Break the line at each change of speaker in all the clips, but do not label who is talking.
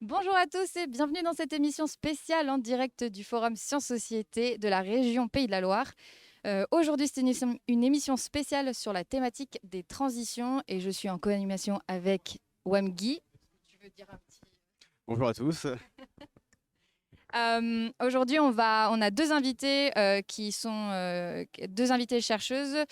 Bonjour à tous et bienvenue dans cette émission spéciale en direct du Forum Sciences Société de la région Pays de la Loire. Aujourd'hui, c'est une émission spéciale sur la thématique des transitions et je suis en co-animation avec Wamgui. Tu veux dire un petit...
Bonjour à tous.
Aujourd'hui, on a deux invités qui sont deux invités chercheuses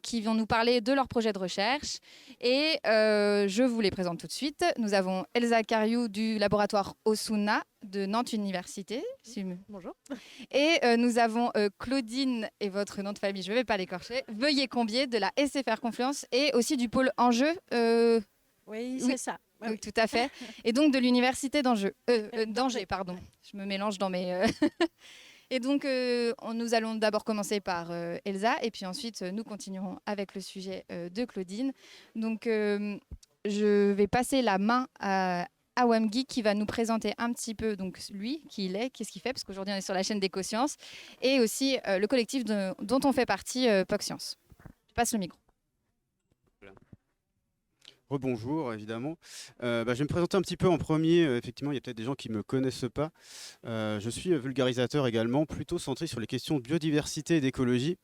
qui vont nous parler de leur projet de recherche. Et je vous les présente tout de suite. Nous avons Elsa Cariou du laboratoire Osuna de Nantes Université.
Bonjour.
Et nous avons Claudine, et votre nom de famille, je ne vais pas l'écorcher, Veuillez-Combier de la SFR Confluence et aussi du pôle Enjeu.
Oui,
Oui.
c'est ça.
Oui, tout à fait. Et donc de l'université d'Angers, pardon. Je me mélange dans mes... Et donc, nous allons d'abord commencer par Elsa, et puis ensuite, nous continuerons avec le sujet de Claudine. Donc, je vais passer la main à Wamgui, qui va nous présenter un petit peu donc, lui, qui il est, qu'est-ce qu'il fait, parce qu'aujourd'hui, on est sur la chaîne d'Écosciences, et aussi le collectif dont on fait partie, POC Science. Je passe le micro.
Rebonjour, évidemment. Je vais me présenter un petit peu en premier. Effectivement, il y a peut-être des gens qui ne me connaissent pas. Je suis vulgarisateur également, plutôt centré sur les questions de biodiversité et d'écologie,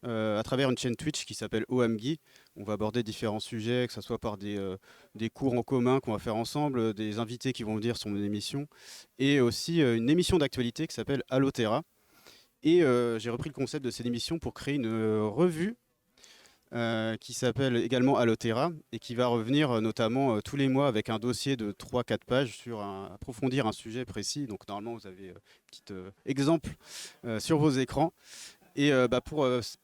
à travers une chaîne Twitch qui s'appelle OMGui. On va aborder différents sujets, que ce soit par des cours en commun qu'on va faire ensemble, des invités qui vont venir sur mon émission, et aussi une émission d'actualité qui s'appelle Alloterra. Et j'ai repris le concept de cette émission pour créer une revue qui s'appelle également Alloterra et qui va revenir notamment tous les mois avec un dossier de 3-4 pages sur approfondir un sujet précis. Donc normalement vous avez un petit exemple sur vos écrans. Et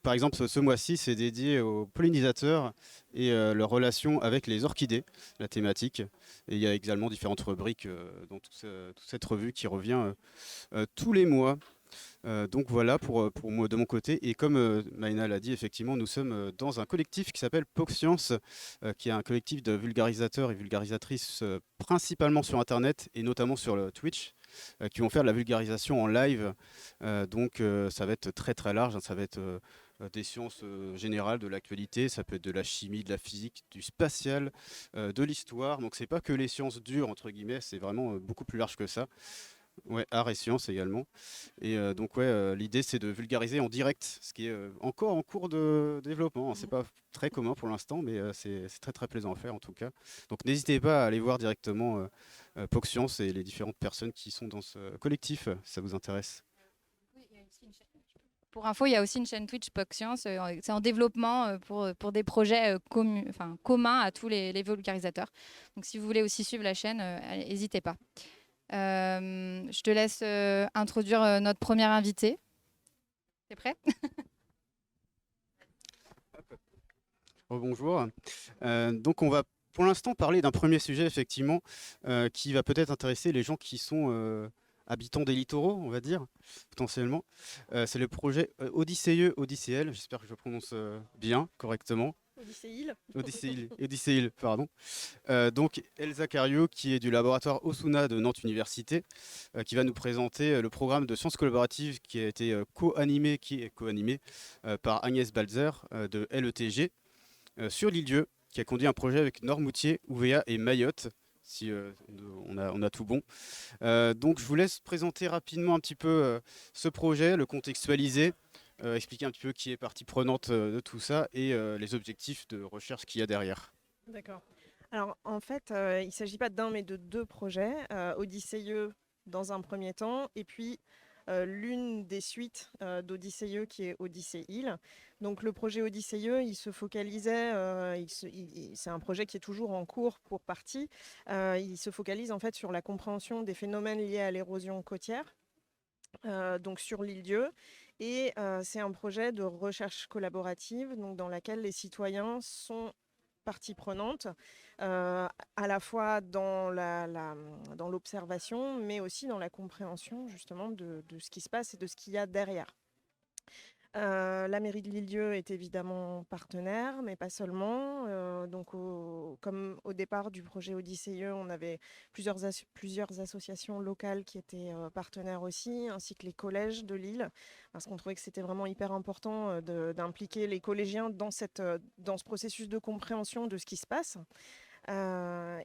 par exemple ce mois-ci c'est dédié aux pollinisateurs et leur relation avec les orchidées, la thématique. Et il y a également différentes rubriques dans toute cette revue qui revient tous les mois. Donc voilà pour moi de mon côté. Et comme Maïna l'a dit, effectivement, nous sommes dans un collectif qui s'appelle POC Science, qui est un collectif de vulgarisateurs et vulgarisatrices principalement sur Internet et notamment sur le Twitch, qui vont faire de la vulgarisation en live. Donc ça va être très très large, hein. Ça va être des sciences générales, de l'actualité, ça peut être de la chimie, de la physique, du spatial, de l'histoire. Donc c'est pas que les sciences dures, entre guillemets, c'est vraiment beaucoup plus large que ça. Ouais, art et sciences également. Et donc l'idée c'est de vulgariser en direct, ce qui est encore en cours de développement. C'est pas très commun pour l'instant, mais c'est très très plaisant à faire en tout cas. Donc n'hésitez pas à aller voir directement POC Science et les différentes personnes qui sont dans ce collectif, si ça vous intéresse.
Pour info, il y a aussi une chaîne Twitch POC Science. C'est en développement pour des projets communs à tous les vulgarisateurs. Donc si vous voulez aussi suivre la chaîne, n'hésitez pas. Je te laisse introduire notre première invitée. T'es prêt?
Bonjour. Donc on va pour l'instant parler d'un premier sujet effectivement qui va peut-être intéresser les gens qui sont habitants des littoraux, on va dire, potentiellement. C'est le projet Odyssée-Odyssée-L, j'espère que je prononce bien, correctement.
Odyssée-Île.
Odyssée-Île, pardon. Donc Elsa Cario, qui est du laboratoire Osuna de Nantes Université, qui va nous présenter le programme de sciences collaboratives qui a été co-animé par Agnès Balzer de LETG sur l'île-dieu, qui a conduit un projet avec Noirmoutier, Ouvéa et Mayotte, si on a tout bon. Donc je vous laisse présenter rapidement un petit peu ce projet, le contextualiser, expliquer un petit peu qui est partie prenante de tout ça et les objectifs de recherche qu'il y a derrière.
D'accord. Alors, en fait, il ne s'agit pas d'un, mais de deux projets. Odyssée dans un premier temps, et puis l'une des suites d'Odyssée qui est Odyssée-Île. Donc, le projet Odyssée, il se focalisait, c'est un projet qui est toujours en cours pour partie. Il se focalise en fait sur la compréhension des phénomènes liés à l'érosion côtière. Donc sur l'île-dieu. Et c'est un projet de recherche collaborative donc dans laquelle les citoyens sont partie prenante, à la fois dans l'observation, mais aussi dans la compréhension justement de ce qui se passe et de ce qu'il y a derrière. La mairie de Lille-Dieu est évidemment partenaire, mais pas seulement. Donc, comme au départ du projet Odyssée, on avait plusieurs associations locales qui étaient partenaires aussi, ainsi que les collèges de Lille, parce qu'on trouvait que c'était vraiment hyper important d'impliquer les collégiens dans ce processus de compréhension de ce qui se passe.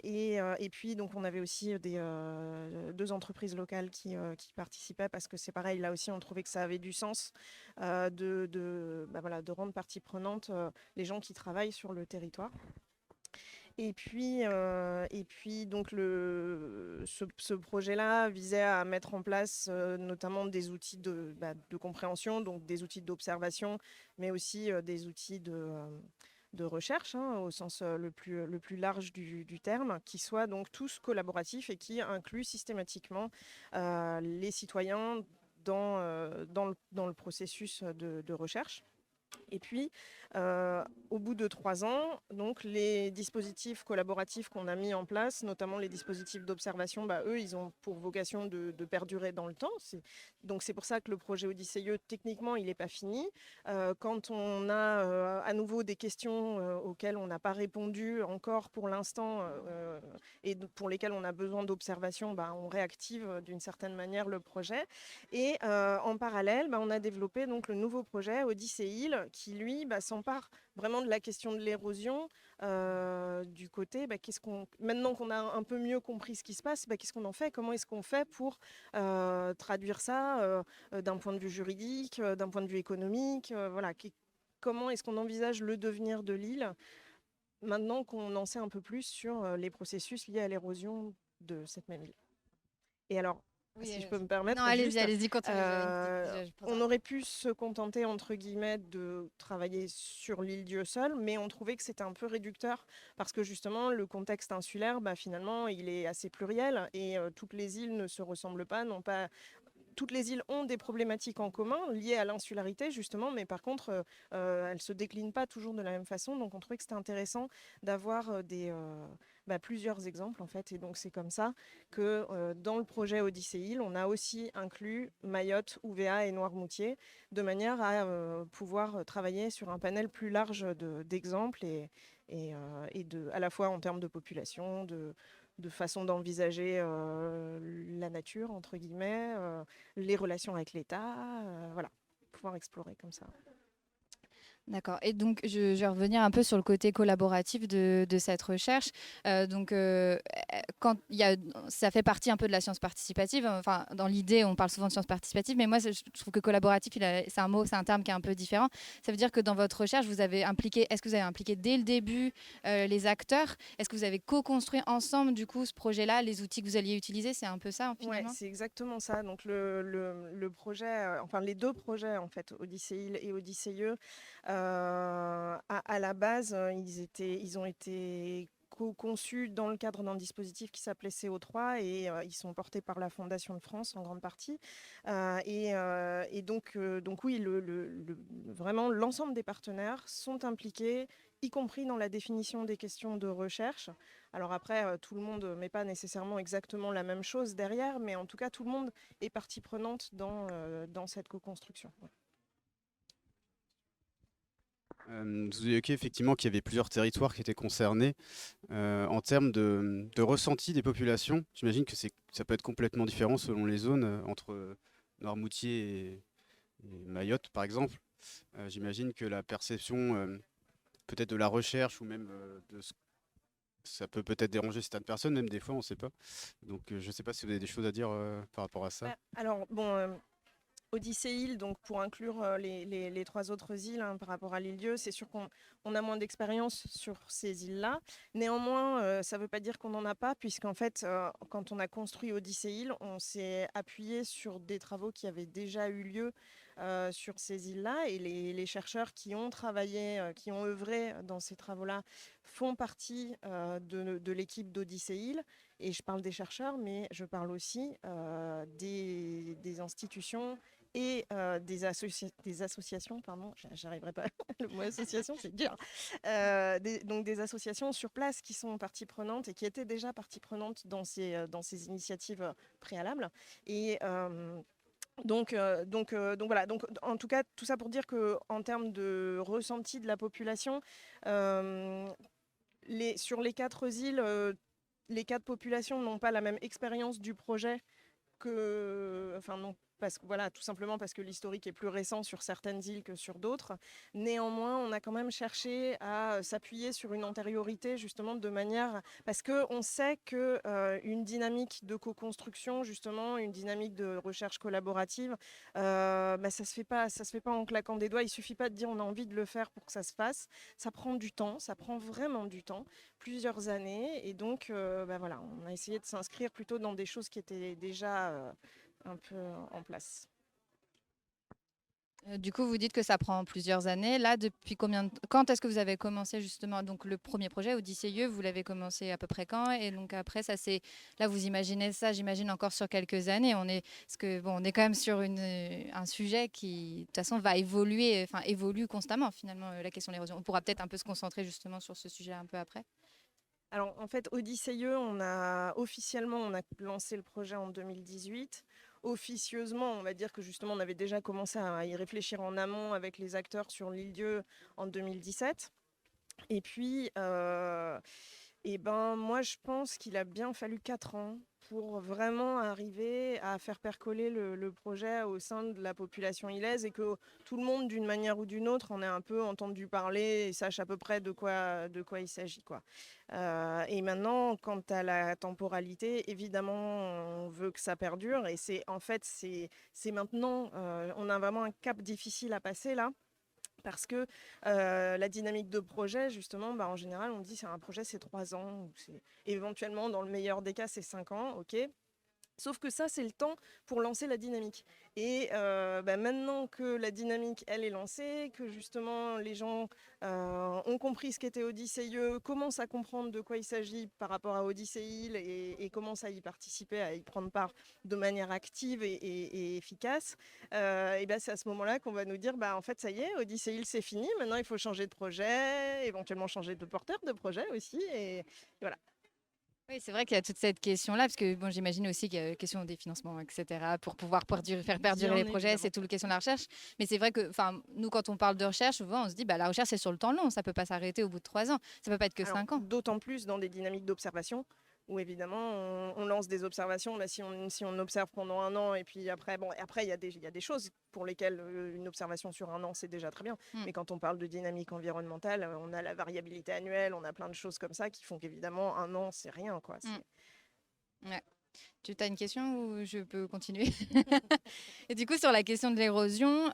Et puis, donc, on avait aussi deux entreprises locales qui participaient parce que c'est pareil, là aussi, on trouvait que ça avait du sens voilà, de rendre partie prenante les gens qui travaillent sur le territoire. Et puis donc ce projet-là visait à mettre en place notamment des outils de compréhension, donc des outils d'observation, mais aussi des outils de recherche, hein, au sens le plus large du terme, qui soient donc tous collaboratifs et qui incluent systématiquement les citoyens dans le processus de recherche. Et puis, au bout de 3 ans, donc, les dispositifs collaboratifs qu'on a mis en place, notamment les dispositifs d'observation, eux, ils ont pour vocation de perdurer dans le temps. Donc, c'est pour ça que le projet Odysseus, techniquement, il n'est pas fini. Quand on a à nouveau des questions auxquelles on n'a pas répondu encore pour l'instant et pour lesquelles on a besoin d'observation, on réactive d'une certaine manière le projet. Et en parallèle, on a développé donc, le nouveau projet Odyssée Île qui, lui, s'empare vraiment de la question de l'érosion du côté, maintenant qu'on a un peu mieux compris ce qui se passe, qu'est-ce qu'on en fait? Comment est-ce qu'on fait pour traduire ça d'un point de vue juridique, d'un point de vue économique voilà, comment est-ce qu'on envisage le devenir de l'île maintenant qu'on en sait un peu plus sur les processus liés à l'érosion de cette même île? Et alors,
Oui,
si je peux me permettre,
non, allez-y,
juste,
allez-y, continuez. J'avais une petite-
on aurait pu se contenter, entre guillemets, de travailler sur l'île Dieu seul, mais on trouvait que c'était un peu réducteur parce que justement, le contexte insulaire, finalement, il est assez pluriel et toutes les îles ne se ressemblent pas, non pas. Toutes les îles ont des problématiques en commun liées à l'insularité, justement, mais par contre, elles ne se déclinent pas toujours de la même façon. Donc, on trouvait que c'était intéressant d'avoir plusieurs exemples, en fait. Et donc, c'est comme ça que dans le projet Odyssée Île, on a aussi inclus Mayotte, Ouvéa et Noirmoutier, de manière à pouvoir travailler sur un panel plus large d'exemples et à la fois en termes de population, de façon d'envisager la nature, entre guillemets, les relations avec l'État, voilà, pouvoir explorer comme ça.
D'accord. Et donc, je vais revenir un peu sur le côté collaboratif de cette recherche. Quand ça fait partie un peu de la science participative. Enfin, dans l'idée, on parle souvent de science participative, mais moi, je trouve que collaboratif, c'est un mot, c'est un terme qui est un peu différent. Ça veut dire que dans votre recherche, est-ce que vous avez impliqué dès le début les acteurs? Est-ce que vous avez co-construit ensemble, du coup, ce projet-là, les outils que vous alliez utiliser? C'est un peu ça,
Ouais,
finalement?
c'est exactement ça. Donc le projet, enfin les deux projets en fait, Odyssée Île et Odysseus, à la base, ils ont été conçus dans le cadre d'un dispositif qui s'appelait CO3 et ils sont portés par la Fondation de France en grande partie. Et donc oui, vraiment l'ensemble des partenaires sont impliqués, y compris dans la définition des questions de recherche. Alors après, tout le monde ne met pas nécessairement exactement la même chose derrière, mais en tout cas, tout le monde est partie prenante dans cette co-construction. Ouais.
Vous évoquez effectivement qu'il y avait plusieurs territoires qui étaient concernés. En termes de ressenti des populations, j'imagine que ça peut être complètement différent selon les zones, entre Noirmoutier et Mayotte, par exemple. J'imagine que la perception peut-être de la recherche ou même ça peut peut-être déranger certaines personnes, même des fois, on ne sait pas. Donc je ne sais pas si vous avez des choses à dire par rapport à ça.
Alors, bon, Odyssée Île, donc pour inclure les trois autres îles par rapport à l'île Dieu, c'est sûr qu'on a moins d'expérience sur ces îles-là. Néanmoins, ça ne veut pas dire qu'on n'en a pas, puisqu'en fait, quand on a construit Odyssée Île, on s'est appuyé sur des travaux qui avaient déjà eu lieu sur ces îles-là. Et les chercheurs qui ont travaillé, qui ont œuvré dans ces travaux-là, font partie de l'équipe d'Odyssée Île. Et je parle des chercheurs, mais je parle aussi des institutions et des associations, pardon, j'arriverai pas, le mot association, c'est dur. Donc des associations sur place qui sont partie prenante et qui étaient déjà partie prenante dans ces initiatives préalables. Et donc voilà. Donc en tout cas, tout ça pour dire que en termes de ressenti de la population, sur les 4 îles, les 4 populations n'ont pas la même expérience du projet parce que voilà, tout simplement parce que l'historique est plus récent sur certaines îles que sur d'autres. Néanmoins, on a quand même cherché à s'appuyer sur une antériorité justement de manière parce que on sait que une dynamique de co-construction, justement, une dynamique de recherche collaborative, ça se fait pas en claquant des doigts. Il suffit pas de dire on a envie de le faire pour que ça se fasse. Ça prend du temps, ça prend vraiment du temps, plusieurs années, et donc voilà, on a essayé de s'inscrire plutôt dans des choses qui étaient déjà un peu en place.
Du coup, vous dites que ça prend plusieurs années. Là, depuis quand est-ce que vous avez commencé justement donc le premier projet Odysseus, vous l'avez commencé à peu près quand? Et donc après, là, vous imaginez ça, j'imagine encore sur quelques années. Parce que bon, on est quand même sur un sujet qui, de toute façon, va évoluer, enfin évolue constamment finalement. La question de l'érosion. On pourra peut-être un peu se concentrer justement sur ce sujet un peu après.
Alors en fait, Odysseus, officiellement on a lancé le projet en 2018. Officieusement, on va dire que justement on avait déjà commencé à y réfléchir en amont avec les acteurs sur l'île-dieu en 2017. Et puis, moi je pense qu'il a bien fallu 4 ans pour vraiment arriver à faire percoler le projet au sein de la population ilaise et que tout le monde, d'une manière ou d'une autre, en ait un peu entendu parler et sache à peu près de quoi il s'agit, quoi. Et maintenant, quant à la temporalité, évidemment, on veut que ça perdure et c'est maintenant, on a vraiment un cap difficile à passer là. Parce que la dynamique de projet, justement, en général, on dit c'est un projet, c'est 3 ans, ou éventuellement, dans le meilleur des cas, c'est 5 ans, ok. Sauf que ça, c'est le temps pour lancer la dynamique. Et maintenant que la dynamique, elle est lancée, que justement les gens ont compris ce qu'était Odysseus, commencent à comprendre de quoi il s'agit par rapport à Odyssey et commencent à y participer, à y prendre part de manière active et efficace, c'est à ce moment-là qu'on va nous dire, en fait, ça y est, Odyssey c'est fini, maintenant il faut changer de projet, éventuellement changer de porteur de projet aussi. Et voilà.
Oui, c'est vrai qu'il y a toute cette question-là, parce que bon, j'imagine aussi qu'il y a la question des financements, etc., pour pouvoir faire perdurer
Bien
les projets,
évidemment.
c'est toute la question de la recherche. Mais c'est vrai que, nous, quand on parle de recherche, souvent, on se dit, la recherche, c'est sur le temps long, ça peut pas s'arrêter au bout de 3 ans, ça peut pas être que
Alors,
5 ans.
d'autant plus dans des dynamiques d'observation où évidemment on lance des observations. Là, si on observe pendant 1 an et puis après, il y a des choses pour lesquelles une observation sur 1 an c'est déjà très bien.
Mm.
Mais quand on parle de dynamique environnementale, on a la variabilité annuelle, on a plein de choses comme ça qui font qu'évidemment 1 an c'est rien, quoi.
Ouais. Tu as une question ou je peux continuer? Et du coup, sur la question de l'érosion,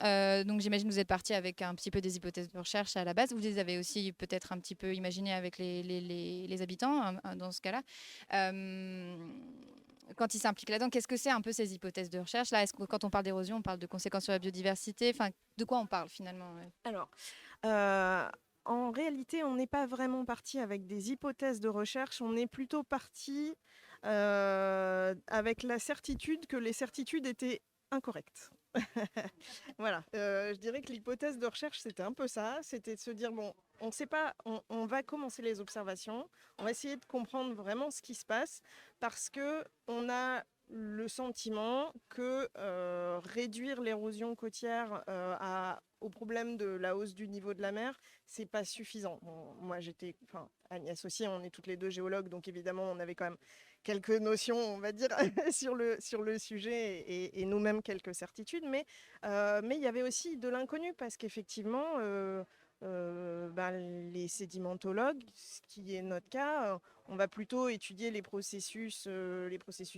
donc j'imagine que vous êtes parti avec un petit peu des hypothèses de recherche à la base. Vous les avez aussi peut-être un petit peu imaginées avec les habitants dans ce cas-là. Quand ils s'impliquent là-dedans, qu'est-ce que c'est un peu ces hypothèses de recherche? Là, est-ce que quand on parle d'érosion, on parle de conséquences sur la biodiversité? Enfin, de quoi on parle finalement?
Alors, en réalité, on n'est pas vraiment parti avec des hypothèses de recherche, on est plutôt parti avec la certitude que les certitudes étaient incorrectes. Voilà, je dirais que l'hypothèse de recherche, c'était un peu ça, c'était de se dire, bon, on sait pas, on va commencer les observations, on va essayer de comprendre vraiment ce qui se passe, parce que on a le sentiment que réduire l'érosion côtière au problème de la hausse du niveau de la mer, c'est pas suffisant. Bon, moi, Agnès aussi, on est toutes les deux géologues, donc évidemment, on avait quand même quelques notions, on va dire, sur le sujet et nous-mêmes quelques certitudes, mais il y avait aussi de l'inconnu parce qu'effectivement, les sédimentologues, ce qui est notre cas, on va plutôt étudier les processus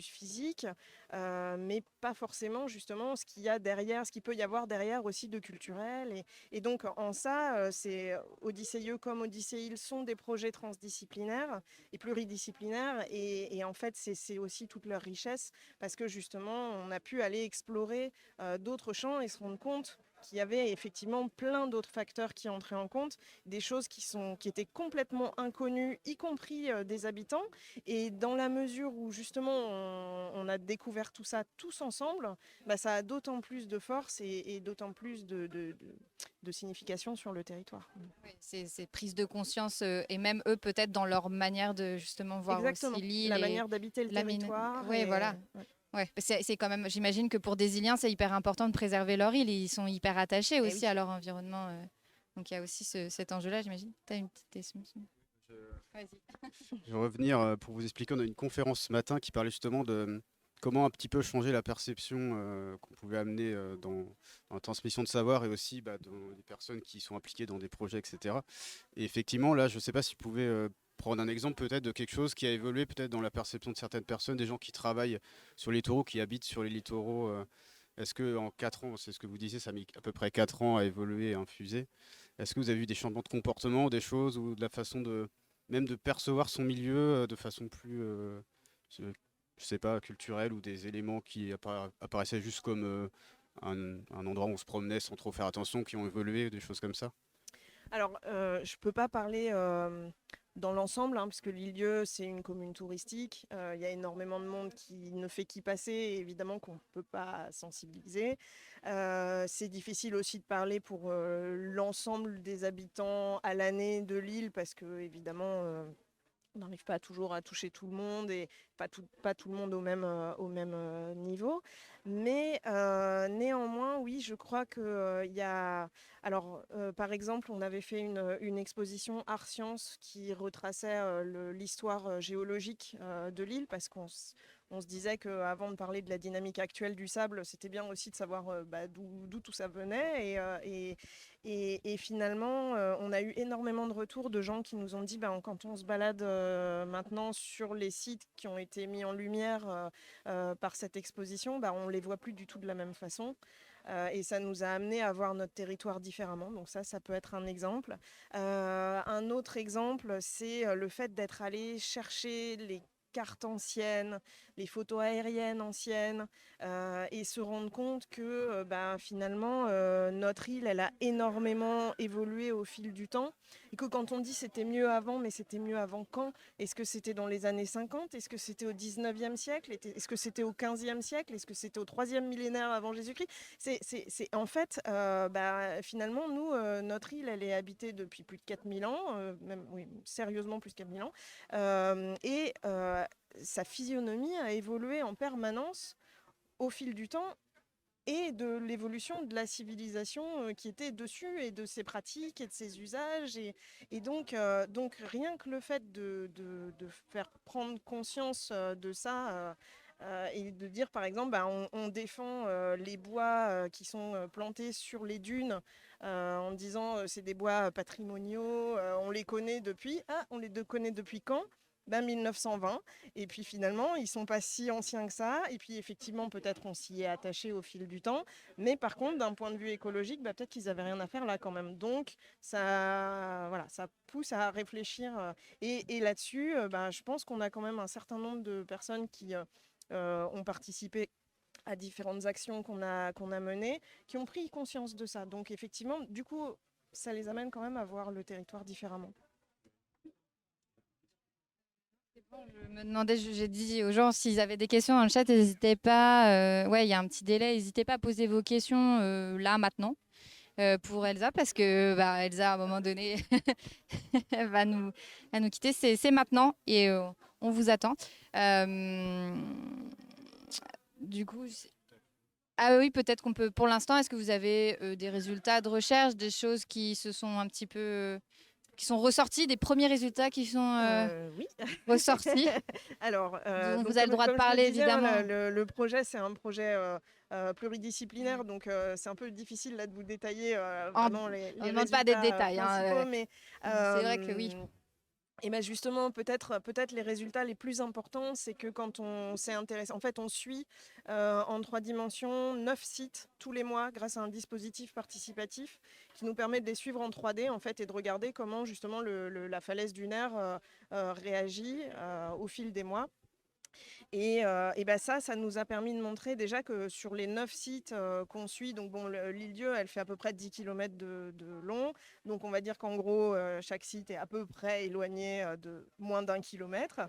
physiques, mais pas forcément justement ce qu'il y a derrière, ce qu'il peut y avoir derrière aussi de culturel. Et donc en ça, c'est Odysseus comme Odyssey sont des projets transdisciplinaires et pluridisciplinaires. Et en fait, c'est aussi toute leur richesse parce que justement, on a pu aller explorer d'autres champs et se rendre compte qu'il y avait effectivement plein d'autres facteurs qui entraient en compte, des choses qui étaient complètement inconnues, y compris des habitants. Et dans la mesure où justement on a découvert tout ça tous ensemble, ça a d'autant plus de force et d'autant plus de signification sur le territoire.
Oui, c'est prise de conscience et même eux peut-être dans leur manière de justement voir
Exactement,
aussi l'île
la
et
manière d'habiter le territoire.
Oui, voilà.
Ouais.
Ouais, c'est quand même, j'imagine que pour des Iliens, c'est hyper important de préserver leur île. Ils sont hyper attachés aussi
Oui.
à leur environnement. Donc il y a aussi cet enjeu-là, j'imagine. Tu as une petite question? Vas-y.
Je vais revenir pour vous expliquer. On a eu une conférence ce matin qui parlait justement de comment un petit peu changer la perception qu'on pouvait amener dans la transmission de savoir et aussi dans les personnes qui sont impliquées dans des projets, etc. Et effectivement, là, je ne sais pas si vous pouvez prendre un exemple peut-être de quelque chose qui a évolué peut-être dans la perception de certaines personnes, des gens qui travaillent sur les littoraux, qui habitent sur les littoraux. Est-ce qu'en 4 ans, c'est ce que vous disiez, ça a mis à peu près 4 ans à évoluer et à infuser. Est-ce que vous avez vu des changements de comportement, des choses, ou de la façon de même de percevoir son milieu de façon plus, je sais pas, culturelle, ou des éléments qui apparaissaient juste comme un endroit où on se promenait sans trop faire attention, qui ont évolué, des choses comme ça?
Alors, je peux pas parler dans l'ensemble, hein, puisque Lilieu, c'est une commune touristique. Il y a énormément de monde qui ne fait qu'y passer, et évidemment qu'on ne peut pas sensibiliser. C'est difficile aussi de parler pour l'ensemble des habitants à l'année de l'île, parce que évidemment, on n'arrive pas toujours à toucher tout le monde et pas tout le monde au même niveau. Mais néanmoins, oui, je crois qu'il y a... Alors, par exemple, on avait fait une exposition Art Science qui retraçait l'histoire géologique de l'île, parce on se disait qu'avant de parler de la dynamique actuelle du sable, c'était bien aussi de savoir d'où tout ça venait. Et finalement, on a eu énormément de retours de gens qui nous ont dit, quand on se balade maintenant sur les sites qui ont été mis en lumière par cette exposition, on ne les voit plus du tout de la même façon. Et ça nous a amené à voir notre territoire différemment. Donc ça peut être un exemple. Un autre exemple, c'est le fait d'être allé chercher les cartes anciennes, les photos aériennes anciennes, et se rendre compte que finalement, notre île, elle a énormément évolué au fil du temps. Et que quand on dit c'était mieux avant, mais c'était mieux avant quand? Est-ce que c'était dans les années 50? Est-ce que c'était au 19e siècle? Est-ce que c'était au 15e siècle? Est-ce que c'était au 3e millénaire avant Jésus-Christ? En fait, finalement, nous, notre île, elle est habitée depuis plus de 4000 ans, même, oui, sérieusement plus de 4000 ans. Et sa physionomie a évolué en permanence au fil du temps et de l'évolution de la civilisation qui était dessus, et de ses pratiques et de ses usages. Et donc rien que le fait de faire prendre conscience de ça, et de dire par exemple, on défend les bois qui sont plantés sur les dunes, en disant c'est des bois patrimoniaux, on les connaît depuis. Ah, on les connaît depuis quand? 1920. Et puis finalement, ils sont pas si anciens que ça. Et puis effectivement, peut-être on s'y est attaché au fil du temps. Mais par contre, d'un point de vue écologique, peut-être qu'ils avaient rien à faire là quand même. Donc ça, voilà, ça pousse à réfléchir. Et là-dessus, je pense qu'on a quand même un certain nombre de personnes qui ont participé à différentes actions qu'on a menées, qui ont pris conscience de ça. Donc effectivement, du coup, ça les amène quand même à voir le territoire différemment.
Je me demandais, j'ai dit aux gens s'ils avaient des questions dans le chat, n'hésitez pas. Ouais, il y a un petit délai, n'hésitez pas à poser vos questions là, maintenant, pour Elsa, parce que Elsa, à un moment donné, elle va nous quitter. C'est maintenant et on vous attend. Du coup, ah oui, peut-être qu'on peut, pour l'instant, est-ce que vous avez des résultats de recherche, des choses qui se sont un petit peu... qui sont ressortis, des premiers résultats qui sont
Oui.
ressortis,
Alors,
dont
donc
vous avez le droit de
comme je le
parler,
disais, voilà,
évidemment.
le projet, c'est un projet pluridisciplinaire, donc c'est un peu difficile là de vous détailler
On
vraiment
ne
les
demande pas des
résultats
détails,
principaux,
hein,
mais
c'est vrai que oui.
et ben justement, peut-être les résultats les plus importants, c'est que quand on s'est intéressé, en fait, on suit en 3 dimensions 9 sites tous les mois grâce à un dispositif participatif qui nous permet de les suivre en 3D, en fait, et de regarder comment justement la falaise dunaire réagit au fil des mois. Et ça nous a permis de montrer déjà que sur les 9 sites qu'on suit, donc bon, l'île-dieu, elle fait à peu près 10 km de long. Donc on va dire qu'en gros, chaque site est à peu près éloigné de moins d'1 kilomètre.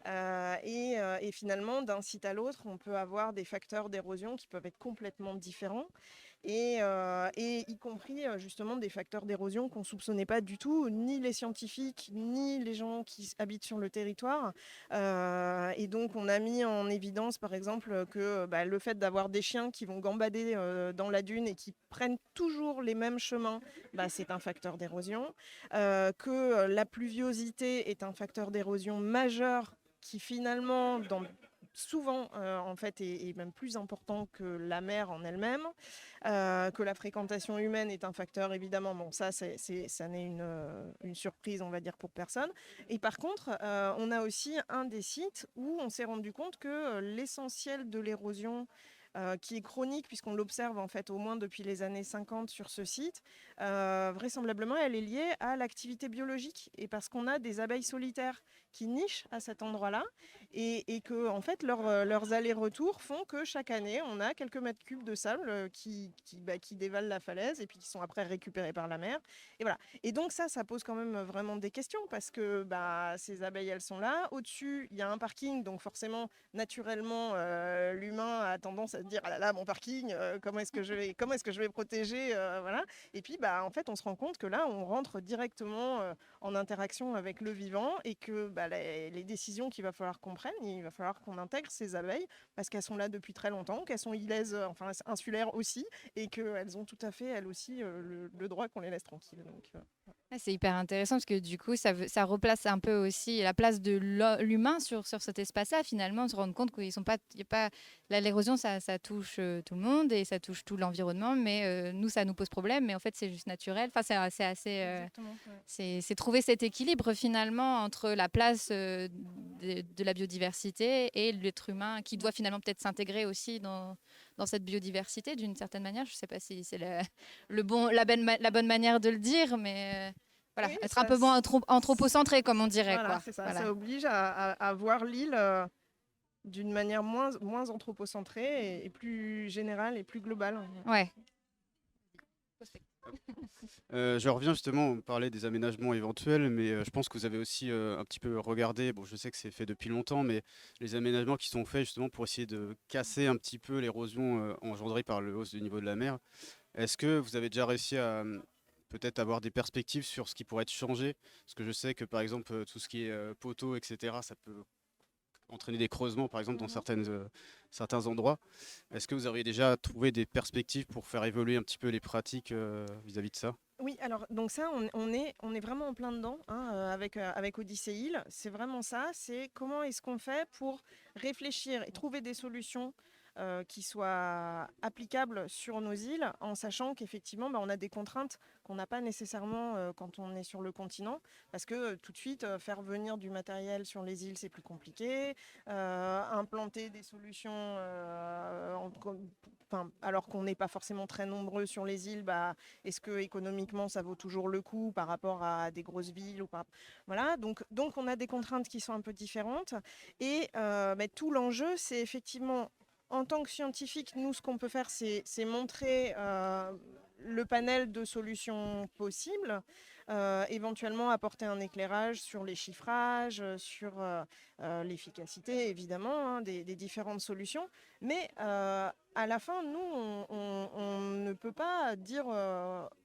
Et finalement, d'un site à l'autre, on peut avoir des facteurs d'érosion qui peuvent être complètement différents. Et y compris justement des facteurs d'érosion qu'on ne soupçonnait pas du tout, ni les scientifiques, ni les gens qui habitent sur le territoire. Et donc on a mis en évidence par exemple que le fait d'avoir des chiens qui vont gambader dans la dune et qui prennent toujours les mêmes chemins, c'est un facteur d'érosion. Que la pluviosité est un facteur d'érosion majeur qui finalement, dans souvent en fait est même plus important que la mer en elle-même, que la fréquentation humaine est un facteur évidemment. Bon, ça n'est une surprise, on va dire, pour personne. Et par contre, on a aussi un des sites où on s'est rendu compte que l'essentiel de l'érosion qui est chronique, puisqu'on l'observe en fait au moins depuis les années 50 sur ce site, vraisemblablement elle est liée à l'activité biologique, et parce qu'on a des abeilles solitaires qui nichent à cet endroit-là, et que en fait leurs allers-retours font que chaque année on a quelques mètres cubes de sable qui dévalent la falaise et puis qui sont après récupérés par la mer. Et voilà. Et donc ça pose quand même vraiment des questions, parce que ces abeilles, elles sont là. Au-dessus, il y a un parking, donc forcément, naturellement, l'humain a tendance à se dire: ah là là, mon parking, comment est-ce que je vais protéger, voilà. Et puis en fait, on se rend compte que là, on rentre directement en interaction avec le vivant, et que les décisions qu'il va falloir qu'on prenne, il va falloir qu'on intègre ces abeilles, parce qu'elles sont là depuis très longtemps, qu'elles sont ilaises, enfin insulaires aussi, et qu'elles ont tout à fait, elles aussi, le droit qu'on les laisse tranquilles. Donc,
C'est hyper intéressant parce que du coup, ça replace un peu aussi la place de l'humain sur cet espace-là. Finalement, on se rend compte qu'ils sont pas, y a pas l'érosion, ça touche tout le monde et ça touche tout l'environnement, mais nous, ça nous pose problème. Mais en fait, c'est juste naturel. Enfin, c'est assez.
exactement. Ouais.
C'est trouver cet équilibre finalement entre la place de la biodiversité et l'être humain qui doit finalement peut-être s'intégrer aussi dans cette biodiversité d'une certaine manière. Je ne sais pas si c'est la bonne manière de le dire, mais voilà,
Oui,
être un peu moins anthropocentré, comme on dirait.
voilà,
Quoi.
c'est ça.
Voilà.
Ça oblige à voir l'île d'une manière moins anthropocentrée et plus générale et plus globale.
Ouais.
Je reviens justement, on parlait des aménagements éventuels, mais je pense que vous avez aussi un petit peu regardé, bon je sais que c'est fait depuis longtemps, mais les aménagements qui sont faits justement pour essayer de casser un petit peu l'érosion engendrée par le hausse du niveau de la mer. Est-ce que vous avez déjà réussi à peut-être avoir des perspectives sur ce qui pourrait être changé? Parce que je sais que par exemple tout ce qui est poteaux, etc., ça peut entraîner des creusements par exemple dans certains endroits. Est-ce que vous auriez déjà trouvé des perspectives pour faire évoluer un petit peu les pratiques vis-à-vis de ça?
Oui, alors donc ça, on est vraiment en plein dedans, hein, avec Odyssée Île. C'est vraiment ça, c'est comment est-ce qu'on fait pour réfléchir et trouver des solutions qui soient applicables sur nos îles, en sachant qu'effectivement, on a des contraintes qu'on n'a pas nécessairement quand on est sur le continent, parce que tout de suite, faire venir du matériel sur les îles, c'est plus compliqué. Implanter des solutions, alors qu'on n'est pas forcément très nombreux sur les îles, est-ce que économiquement ça vaut toujours le coup par rapport à des grosses villes ou pas? Voilà, donc on a des contraintes qui sont un peu différentes, et tout l'enjeu, c'est effectivement, en tant que scientifique, nous, ce qu'on peut faire, c'est montrer le panel de solutions possibles, éventuellement apporter un éclairage sur les chiffrages, sur l'efficacité, évidemment, hein, des différentes solutions. Mais à la fin, nous, on ne peut pas dire...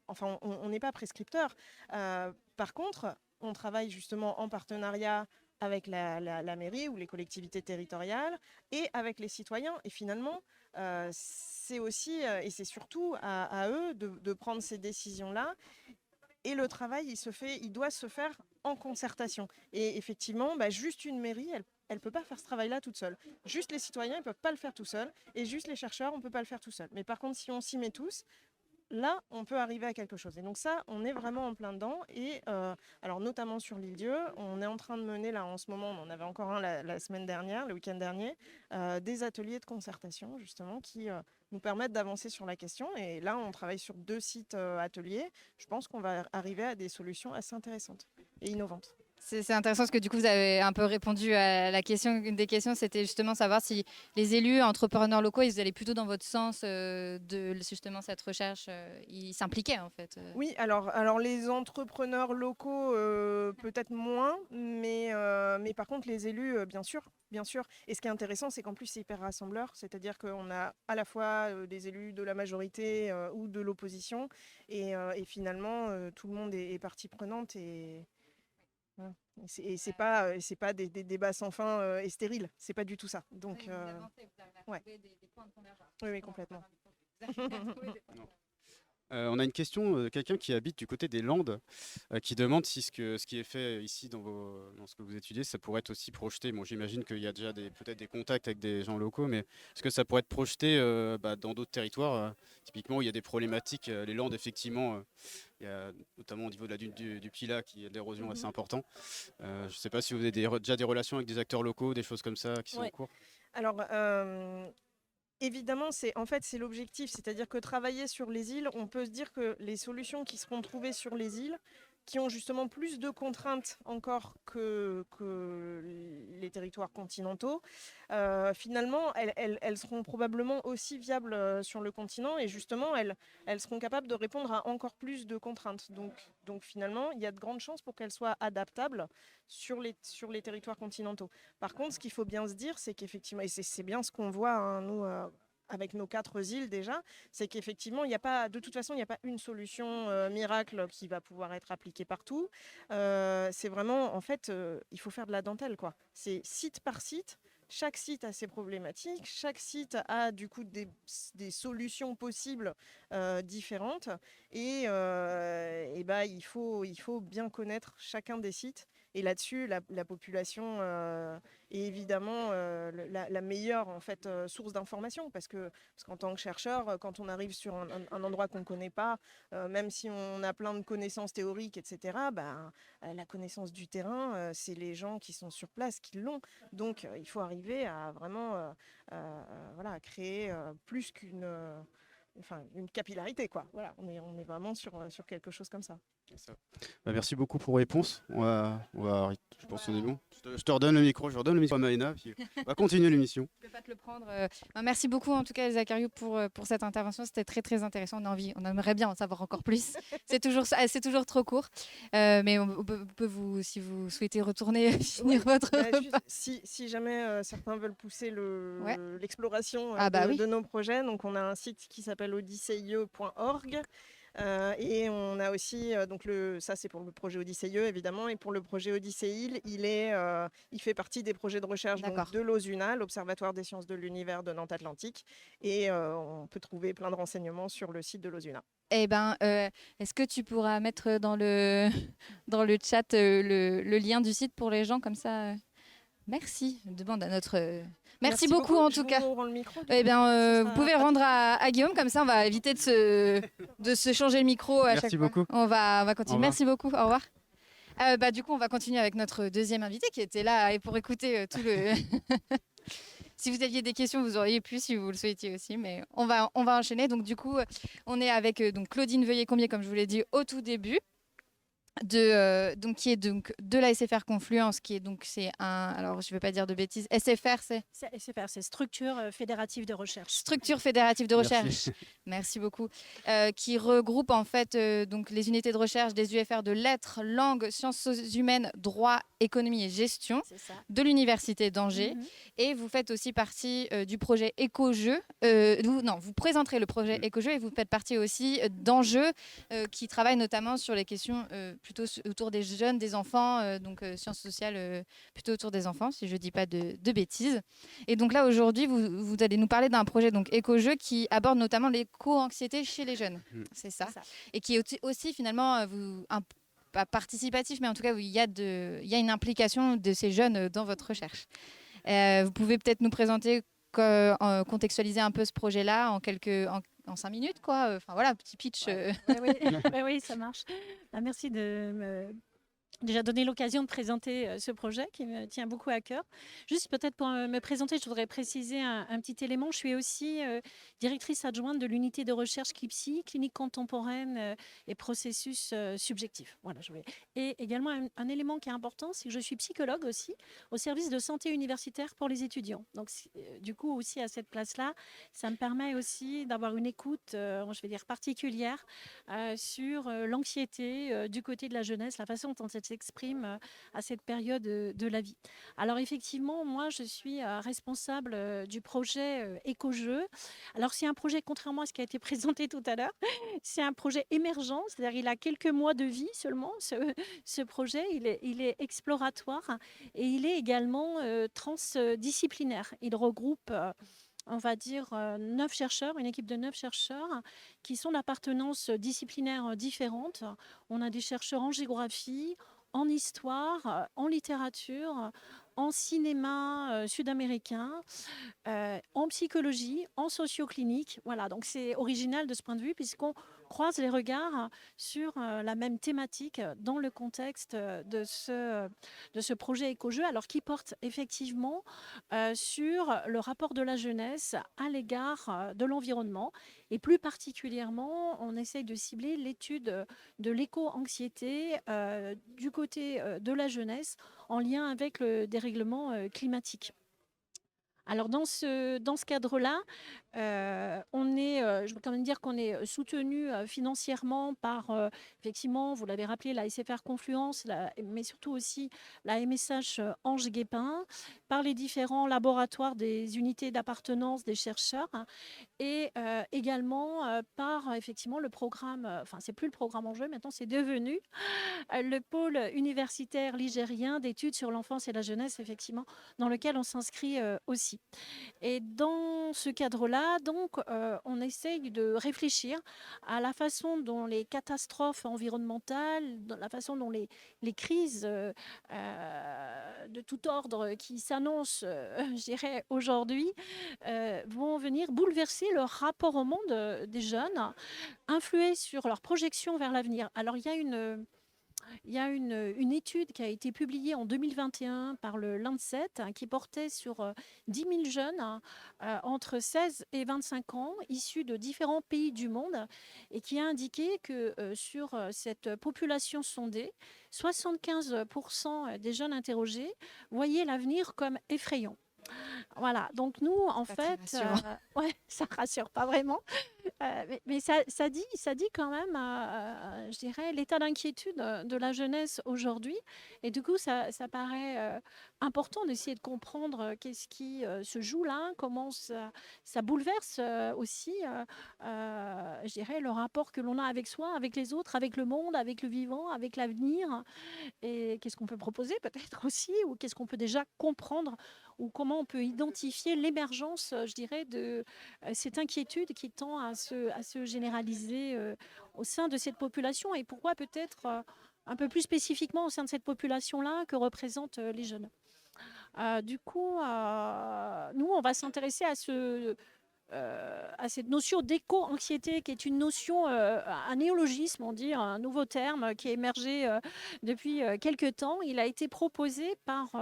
enfin, on n'est pas prescripteur. Par contre, on travaille justement en partenariat avec la mairie ou les collectivités territoriales et avec les citoyens. Et finalement, c'est aussi et c'est surtout à eux de prendre ces décisions-là. Et le travail, il doit se faire en concertation. Et effectivement, juste une mairie, elle peut pas faire ce travail-là toute seule. Juste les citoyens, ils peuvent pas le faire tout seuls. Et juste les chercheurs, on peut pas le faire tout seul. Mais par contre, si on s'y met tous, là, on peut arriver à quelque chose. Et donc ça, on est vraiment en plein dedans. Et alors notamment sur l'île-dieu, on est en train de mener là en ce moment, on en avait encore un la semaine dernière, le week-end dernier, des ateliers de concertation justement qui nous permettent d'avancer sur la question. Et là, on travaille sur 2 sites ateliers. Je pense qu'on va arriver à des solutions assez intéressantes et innovantes.
C'est intéressant parce que du coup, vous avez un peu répondu à la question. Une des questions, c'était justement savoir si les élus, entrepreneurs locaux, ils allaient plutôt dans votre sens de justement cette recherche. Ils s'impliquaient en fait.
Oui, alors les entrepreneurs locaux, peut-être moins, mais par contre les élus, bien sûr, bien sûr. Et ce qui est intéressant, c'est qu'en plus c'est hyper rassembleur, c'est-à-dire qu'on a à la fois des élus de la majorité ou de l'opposition, et finalement tout le monde est partie prenante, et voilà. Et c'est pas des débats sans fin et stériles, c'est pas du tout ça. Donc ouais.
Des points de convergence.
Oui, complètement.
On a une question de quelqu'un qui habite du côté des Landes, qui demande si ce qui est fait ici dans ce que vous étudiez, ça pourrait être aussi projeté. Bon, j'imagine qu'il y a déjà peut-être des contacts avec des gens locaux, mais est-ce que ça pourrait être projeté dans d'autres territoires, typiquement où il y a des problématiques, les Landes, effectivement, il y a notamment au niveau de la dune du Pilat, qui a de l'érosion assez important. Je ne sais pas si vous avez déjà des relations avec des acteurs locaux, des choses comme ça qui sont en
Ouais.
cours.
Alors, évidemment, c'est l'objectif. C'est-à-dire que travailler sur les îles, on peut se dire que les solutions qui seront trouvées sur les îles, qui ont justement plus de contraintes encore que les territoires continentaux, finalement, elles seront probablement aussi viables sur le continent et justement, elles seront capables de répondre à encore plus de contraintes. Donc finalement, il y a de grandes chances pour qu'elles soient adaptables sur les territoires continentaux. Par contre, ce qu'il faut bien se dire, c'est qu'effectivement, et c'est bien ce qu'on voit, hein, nous, avec nos 4 îles déjà, c'est qu'effectivement, il n'y a pas, de toute façon, il n'y a pas une solution miracle qui va pouvoir être appliquée partout. C'est vraiment, en fait, il faut faire de la dentelle, quoi. C'est site par site. Chaque site a ses problématiques, chaque site a du coup des solutions possibles différentes et bah, il faut bien connaître chacun des sites. Et là-dessus, la population est évidemment la meilleure en fait, source d'information parce qu'en tant que chercheur, quand on arrive sur un endroit qu'on ne connaît pas, même si on a plein de connaissances théoriques, etc., bah, la connaissance du terrain, c'est les gens qui sont sur place qui l'ont. Donc, il faut arriver à vraiment voilà, créer plus enfin, une capillarité, quoi. Voilà, on est vraiment sur quelque chose comme ça.
C'est ça. Merci beaucoup pour vos réponses. Je pense qu'on est bon. Je te redonne le micro, je redonne le micro à Maëna, puis on va continuer l'émission.
Je ne peux pas te le prendre. Merci beaucoup en tout cas Elsa Cariou pour cette intervention. C'était très très intéressant. On aimerait bien en savoir encore plus. C'est toujours trop court. Mais on peut vous, si vous souhaitez retourner finir votre
Bah,
repas.
si jamais certains veulent pousser
Ouais.
l'exploration
Ah bah oui.
de nos projets, donc on a un site qui s'appelle odysseie.org. Et on a aussi, ça c'est pour le projet Odyssée évidemment, et pour le projet Odyssée il fait partie des projets de recherche donc, de l'OSUNA, l'Observatoire des sciences de l'univers de Nantes Atlantique, et on peut trouver plein de renseignements sur le site de l'OSUNA.
Eh ben, est-ce que tu pourras mettre dans le, dans le chat le lien du site pour les gens comme ça Merci. Je demande à notre. Merci beaucoup en tout cas.
Le micro,
eh bien, vous pouvez le rendre à Guillaume, comme ça on va éviter de se changer le micro à chaque fois.
Merci beaucoup.
On va continuer. Merci beaucoup. Au revoir. Du coup, on va continuer avec notre deuxième invité qui était là et pour écouter tout le. Si vous aviez des questions, vous auriez pu si vous le souhaitiez aussi, mais on va enchaîner. Donc du coup, on est avec donc Claudine Veuillet-Combier, comme je vous l'ai dit au tout début. Qui est donc de la SFR Confluence, qui est donc c'est un, alors je ne vais pas dire de bêtises, SFR
c'est Structure Fédérative de Recherche.
Structure Fédérative de Recherche. Merci beaucoup. Qui regroupe en fait donc les unités de recherche des UFR de lettres, langues, sciences humaines, droit, économie et gestion de l'université d'Angers. Et vous faites aussi partie du projet Éco-Jeux. Vous présenterez le projet Éco-Jeux et vous faites partie aussi d'Enjeux qui travaille notamment sur les questions plutôt autour des jeunes, des enfants, donc sciences sociales plutôt autour des enfants, si je ne dis pas de bêtises. Et donc là, aujourd'hui, vous allez nous parler d'un projet donc Éco-Jeux qui aborde notamment l'éco-anxiété chez les jeunes. C'est ça. Et qui est aussi finalement pas participatif, mais en tout cas, il y a une implication de ces jeunes dans votre recherche. Vous pouvez peut-être nous présenter, contextualiser un peu ce projet-là en 5 minutes, quoi. Enfin voilà, petit pitch.
Oui, ça marche. Merci de me déjà donner l'occasion de présenter ce projet qui me tient beaucoup à cœur. Juste peut-être pour me présenter, je voudrais préciser un petit élément. Je suis aussi directrice adjointe de l'unité de recherche CLIPSI, clinique contemporaine et processus subjectifs. Voilà, et également un élément qui est important, c'est que je suis psychologue aussi au service de santé universitaire pour les étudiants. Donc du coup aussi à cette place-là, ça me permet aussi d'avoir une écoute, je vais dire particulière sur l'anxiété du côté de la jeunesse, la façon dont elle s'exprime à cette période de la vie. Alors effectivement, moi je suis responsable du projet Éco-Jeux. Alors c'est un projet, contrairement à ce qui a été présenté tout à l'heure, c'est un projet émergent, c'est-à-dire il a quelques mois de vie seulement, ce projet, il est exploratoire et il est également transdisciplinaire. Il regroupe on va dire, 9 chercheurs, une équipe de 9 chercheurs qui sont d'appartenances disciplinaires différentes. On a des chercheurs en géographie, en histoire, en littérature, en cinéma sud-américain, en psychologie, en socioclinique. Voilà, donc c'est original de ce point de vue puisqu'on croise les regards sur la même thématique dans le contexte de ce projet éco-jeu, alors qui porte effectivement sur le rapport de la jeunesse à l'égard de l'environnement. Et plus particulièrement, on essaye de cibler l'étude de l'éco-anxiété du côté de la jeunesse en lien avec le dérèglement climatique. Alors dans ce cadre-là, je veux quand même dire qu'on est soutenu financièrement par, effectivement, vous l'avez rappelé, la SFR Confluence, mais surtout aussi la MSH Ange Guépin, par les différents laboratoires des unités d'appartenance des chercheurs, hein, et également par effectivement le programme, enfin c'est plus le programme en jeu, maintenant c'est devenu le pôle universitaire ligérien d'études sur l'enfance et la jeunesse, effectivement, dans lequel on s'inscrit aussi. Et dans ce cadre-là, donc, on essaye de réfléchir à la façon dont les catastrophes environnementales, dans la façon dont les crises de tout ordre qui s'annoncent, je dirais, aujourd'hui, vont venir bouleverser leur rapport au monde des jeunes, influer sur leur projection vers l'avenir. Alors, il y a une étude qui a été publiée en 2021 par le Lancet, hein, qui portait sur 10 000 jeunes entre 16 et 25 ans, issus de différents pays du monde, et qui a indiqué que sur cette population sondée, 75% des jeunes interrogés voyaient l'avenir comme effrayant. Voilà, donc nous, en
Pas très
fait,
rassurant.
ouais, ça rassure pas vraiment. Mais ça dit quand même, je dirais, l'état d'inquiétude de la jeunesse aujourd'hui. Et du coup, ça paraît important d'essayer de comprendre qu'est-ce qui se joue là, comment ça bouleverse aussi, je dirais, le rapport que l'on a avec soi, avec les autres, avec le monde, avec le vivant, avec l'avenir. Et qu'est-ce qu'on peut proposer peut-être aussi, ou qu'est-ce qu'on peut déjà comprendre, ou comment on peut identifier l'émergence, je dirais, de cette inquiétude qui tend à se généraliser au sein de cette population, et pourquoi peut-être un peu plus spécifiquement au sein de cette population-là que représentent les jeunes. Du coup, nous, on va s'intéresser à cette notion d'éco-anxiété, qui est une notion, un néologisme, on dit, un nouveau terme qui est émergé depuis quelques temps. Il a été proposé par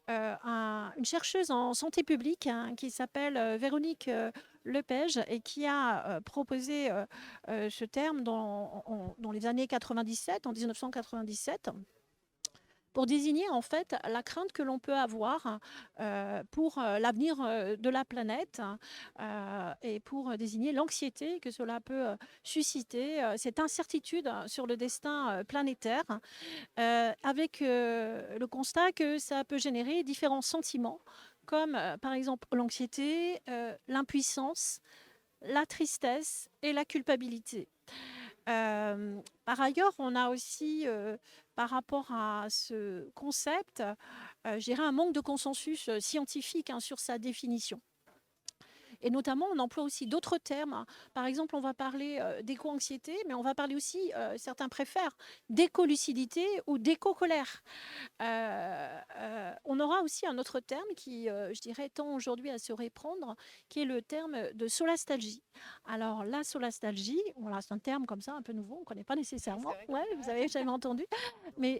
une chercheuse en santé publique, hein, qui s'appelle Véronique Lepage, et qui a proposé ce terme dans les années 97, en 1997, pour désigner en fait la crainte que l'on peut avoir pour l'avenir de la planète, et pour désigner l'anxiété que cela peut susciter, cette incertitude sur le destin planétaire, avec le constat que ça peut générer différents sentiments, comme par exemple l'anxiété, l'impuissance, la tristesse et la culpabilité. Par ailleurs, on a aussi, par rapport à ce concept, je dirais un manque de consensus scientifique, hein, sur sa définition. Et notamment, on emploie aussi d'autres termes. Par exemple, on va parler d'éco-anxiété, mais on va parler aussi, certains préfèrent, d'éco-lucidité ou d'éco-colère. On aura aussi un autre terme qui, je dirais, tend aujourd'hui à se répandre, qui est le terme de solastalgie. Alors, la solastalgie, voilà, c'est un terme comme ça, un peu nouveau, on ne connaît pas nécessairement. Ouais, vous avez jamais entendu. Mais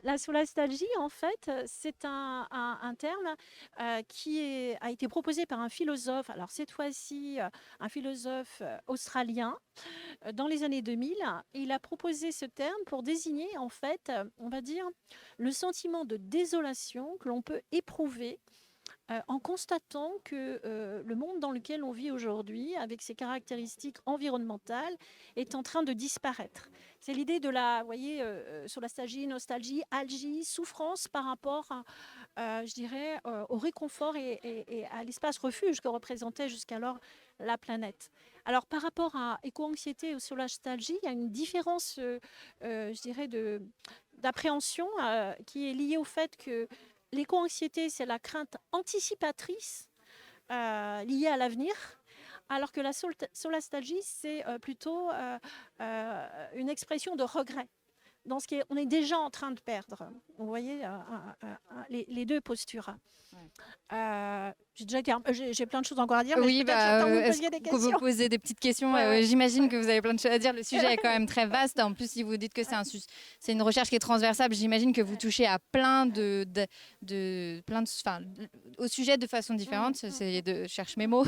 la solastalgie, en fait, c'est un terme a été proposé par un philosophe, alors cette fois-ci un philosophe australien, dans les années 2000. Il a proposé ce terme pour désigner, en fait, on va dire, le sentiment de désolation que l'on peut éprouver en constatant que le monde dans lequel on vit aujourd'hui, avec ses caractéristiques environnementales, est en train de disparaître. C'est l'idée de la, vous voyez, solastalgie, nostalgie, algie, souffrance par rapport, je dirais, au réconfort et à l'espace refuge que représentait jusqu'alors la planète. Alors, par rapport à éco-anxiété ou solastalgie, il y a une différence, je dirais, d'appréhension qui est liée au fait que l'éco-anxiété, c'est la crainte anticipatrice liées à l'avenir. Alors que la solastalgie, c'est plutôt une expression de regret dans ce qu'on est déjà en train de perdre. Vous voyez les deux postures. J'ai plein de choses encore à dire, mais
Oui,
peut-être j'attends que vous me
est-ce
posiez des
qu'on vous
questions.
poser des petites questions?
Ouais.
J'imagine que vous avez plein de choses à dire. Le sujet est quand même très vaste. En plus, si vous dites que c'est une recherche qui est transversale, j'imagine que vous touchez à plein au sujet de façon différente. Je cherche mes mots.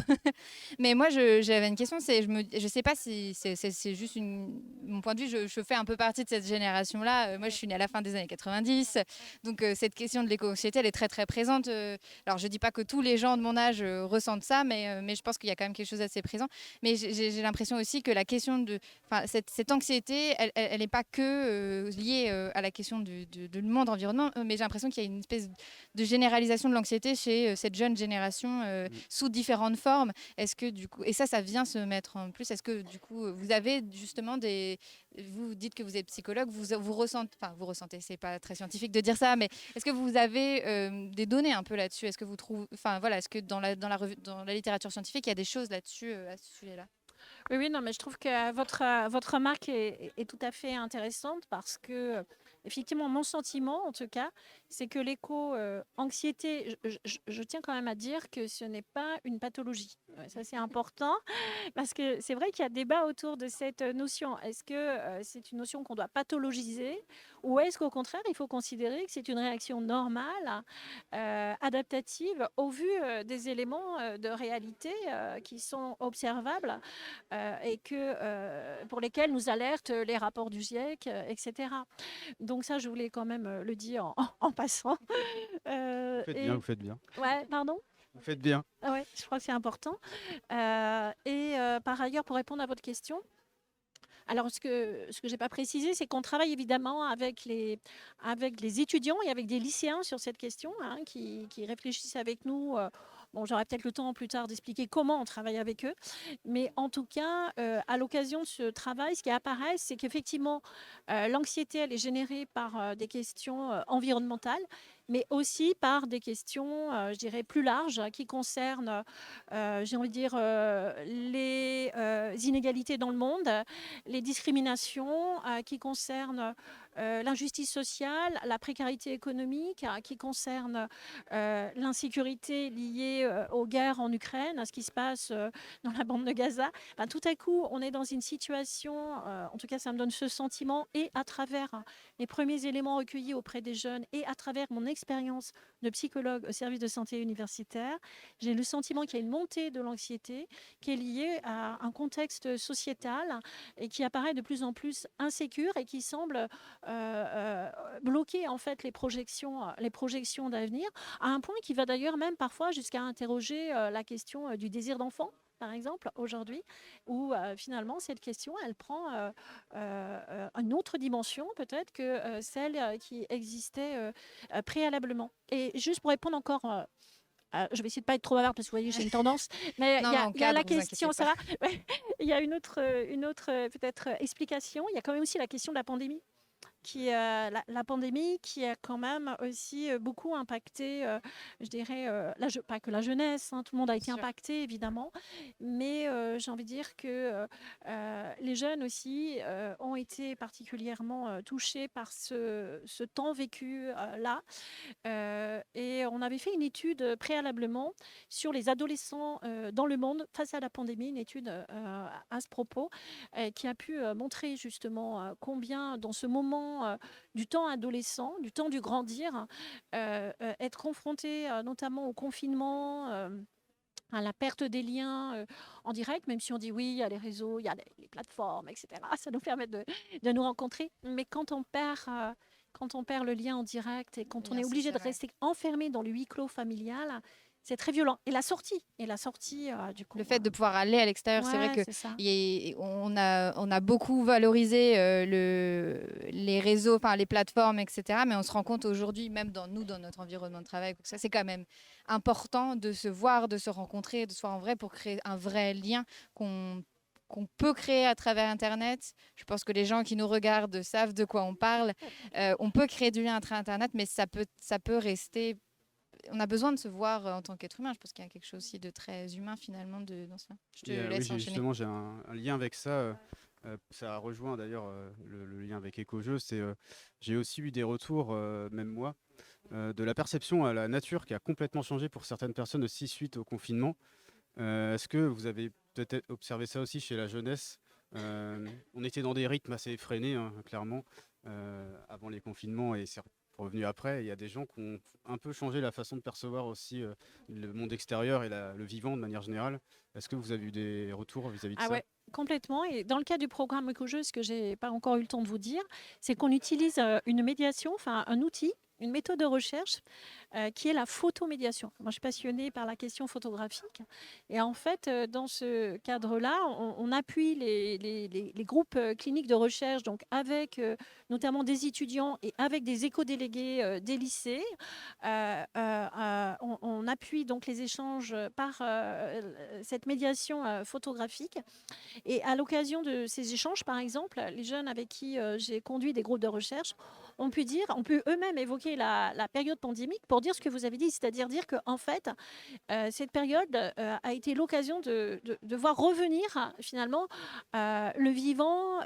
Mais moi, j'avais une question. Je sais pas si c'est juste mon point de vue. Je fais un peu partie de cette génération-là. Moi, je suis née à la fin des années 90. Donc, cette question de l'éco-anxiété, elle est très, très présente. Alors, je dis pas que tous les gens de mon âge ressentent ça, mais je pense qu'il y a quand même quelque chose d'assez présent. Mais j'ai l'impression aussi que la question cette anxiété, elle n'est pas que liée à la question du monde environnement, mais j'ai l'impression qu'il y a une espèce de généralisation de l'anxiété chez cette jeune génération sous différentes formes. Est-ce que du coup, et ça vient se mettre en plus, est-ce que du coup, vous avez justement vous dites que vous êtes psychologue, vous ressentez, c'est pas très scientifique de dire ça, mais est-ce que vous avez des données un peu là-dessus? Est-ce que vous trouvez, est-ce que dans la littérature scientifique, il y a des choses là-dessus à ce sujet-là?
Oui, non, mais je trouve que votre remarque est tout à fait intéressante parce que, effectivement, mon sentiment, en tout cas, c'est que l'éco-anxiété, je tiens quand même à dire que ce n'est pas une pathologie. Ouais, ça, c'est important parce que c'est vrai qu'il y a débat autour de cette notion. Est-ce que c'est une notion qu'on doit pathologiser ou est-ce qu'au contraire, il faut considérer que c'est une réaction normale, adaptative, au vu des éléments de réalité qui sont observables et pour lesquels nous alertent les rapports du GIEC, etc. Donc ça, je voulais quand même le dire en passant.
Vous faites bien.
Ouais, pardon.
Vous faites bien.
Ouais, je crois que c'est important. Par ailleurs, pour répondre à votre question, alors ce que j'ai pas précisé, c'est qu'on travaille évidemment avec les étudiants et avec des lycéens sur cette question, hein, qui réfléchissent avec nous. Bon, j'aurai peut-être le temps plus tard d'expliquer comment on travaille avec eux. Mais en tout cas, à l'occasion de ce travail, ce qui apparaît, c'est qu'effectivement, l'anxiété, elle est générée par des questions environnementales, mais aussi par des questions, je dirais, plus larges, qui concernent, j'ai envie de dire, les inégalités dans le monde, les discriminations, qui concernent l'injustice sociale, la précarité économique, qui concerne l'insécurité liée aux guerres en Ukraine, à ce qui se passe dans la bande de Gaza. Ben, tout à coup, on est dans une situation, en tout cas ça me donne ce sentiment, et à travers les premiers éléments recueillis auprès des jeunes et à travers mon expérience de psychologue au service de santé universitaire, j'ai le sentiment qu'il y a une montée de l'anxiété qui est liée à un contexte sociétal et qui apparaît de plus en plus insécure et qui semble bloquer en fait les projections d'avenir, à un point qui va d'ailleurs même parfois jusqu'à interroger la question du désir d'enfant, par exemple, aujourd'hui, où finalement cette question, elle prend une autre dimension peut-être que celle qui existait préalablement. Et juste pour répondre encore je vais essayer de pas être trop bavarde parce que vous voyez, j'ai une tendance. Mais il y a la question, ça va. Il y a une autre peut-être explication. Il y a quand même aussi la question de la pandémie. La pandémie qui a quand même aussi beaucoup impacté, je dirais, pas que la jeunesse, hein, tout le monde a été impacté évidemment, mais j'ai envie de dire que les jeunes aussi ont été particulièrement touchés par ce temps vécu là. Et on avait fait une étude préalablement sur les adolescents dans le monde face à la pandémie, une étude à ce propos, qui a pu montrer justement combien dans ce moment du temps adolescent, du temps du grandir, être confronté notamment au confinement, à la perte des liens en direct, même si on dit oui, il y a les réseaux, il y a les plateformes, etc. Ça nous permet de nous rencontrer. Mais quand on perd le lien en direct et quand on est obligé de rester enfermé dans le huis clos familial, c'est très violent. Et la sortie, du coup.
Le fait de pouvoir aller à l'extérieur, c'est vrai
que
on a beaucoup valorisé les réseaux, enfin les plateformes, etc. Mais on se rend compte aujourd'hui, même dans notre environnement de travail, que ça c'est quand même important de se voir, de se rencontrer, de se voir en vrai pour créer un vrai lien qu'on peut créer à travers Internet. Je pense que les gens qui nous regardent savent de quoi on parle. On peut créer du lien à travers Internet, mais ça peut rester on a besoin de se voir en tant qu'être humain. Je pense qu'il y a quelque chose aussi de très humain finalement dans ça. Je te laisse
Oui,
enchaîner.
justement, j'ai un lien avec ça. Ça rejoint d'ailleurs le lien avec Écojeu. J'ai aussi eu des retours, même moi, de la perception à la nature qui a complètement changé pour certaines personnes aussi suite au confinement. Est-ce que vous avez peut-être observé ça aussi chez la jeunesse? On était dans des rythmes assez effrénés, hein, clairement, avant les confinements et c'est revenu après. Il y a des gens qui ont un peu changé la façon de percevoir aussi le monde extérieur et le vivant de manière générale. Est-ce que vous avez eu des retours vis-à-vis de
Ah
ça?
ouais, complètement. Et dans le cas du programme Écojeu, ce que j'ai pas encore eu le temps de vous dire, c'est qu'on utilise une médiation, enfin un outil, une méthode de recherche qui est la photomédiation. Moi, je suis passionnée par la question photographique. Et en fait, dans ce cadre-là, on appuie les groupes cliniques de recherche, donc avec notamment des étudiants et avec des éco-délégués des lycées. On appuie donc les échanges par cette médiation photographique. Et à l'occasion de ces échanges, par exemple, les jeunes avec qui j'ai conduit des groupes de recherche ont pu eux-mêmes évoquer la période pandémique pour dire ce que vous avez dit, c'est-à-dire dire qu'en fait, cette période a été l'occasion de voir revenir finalement le vivant,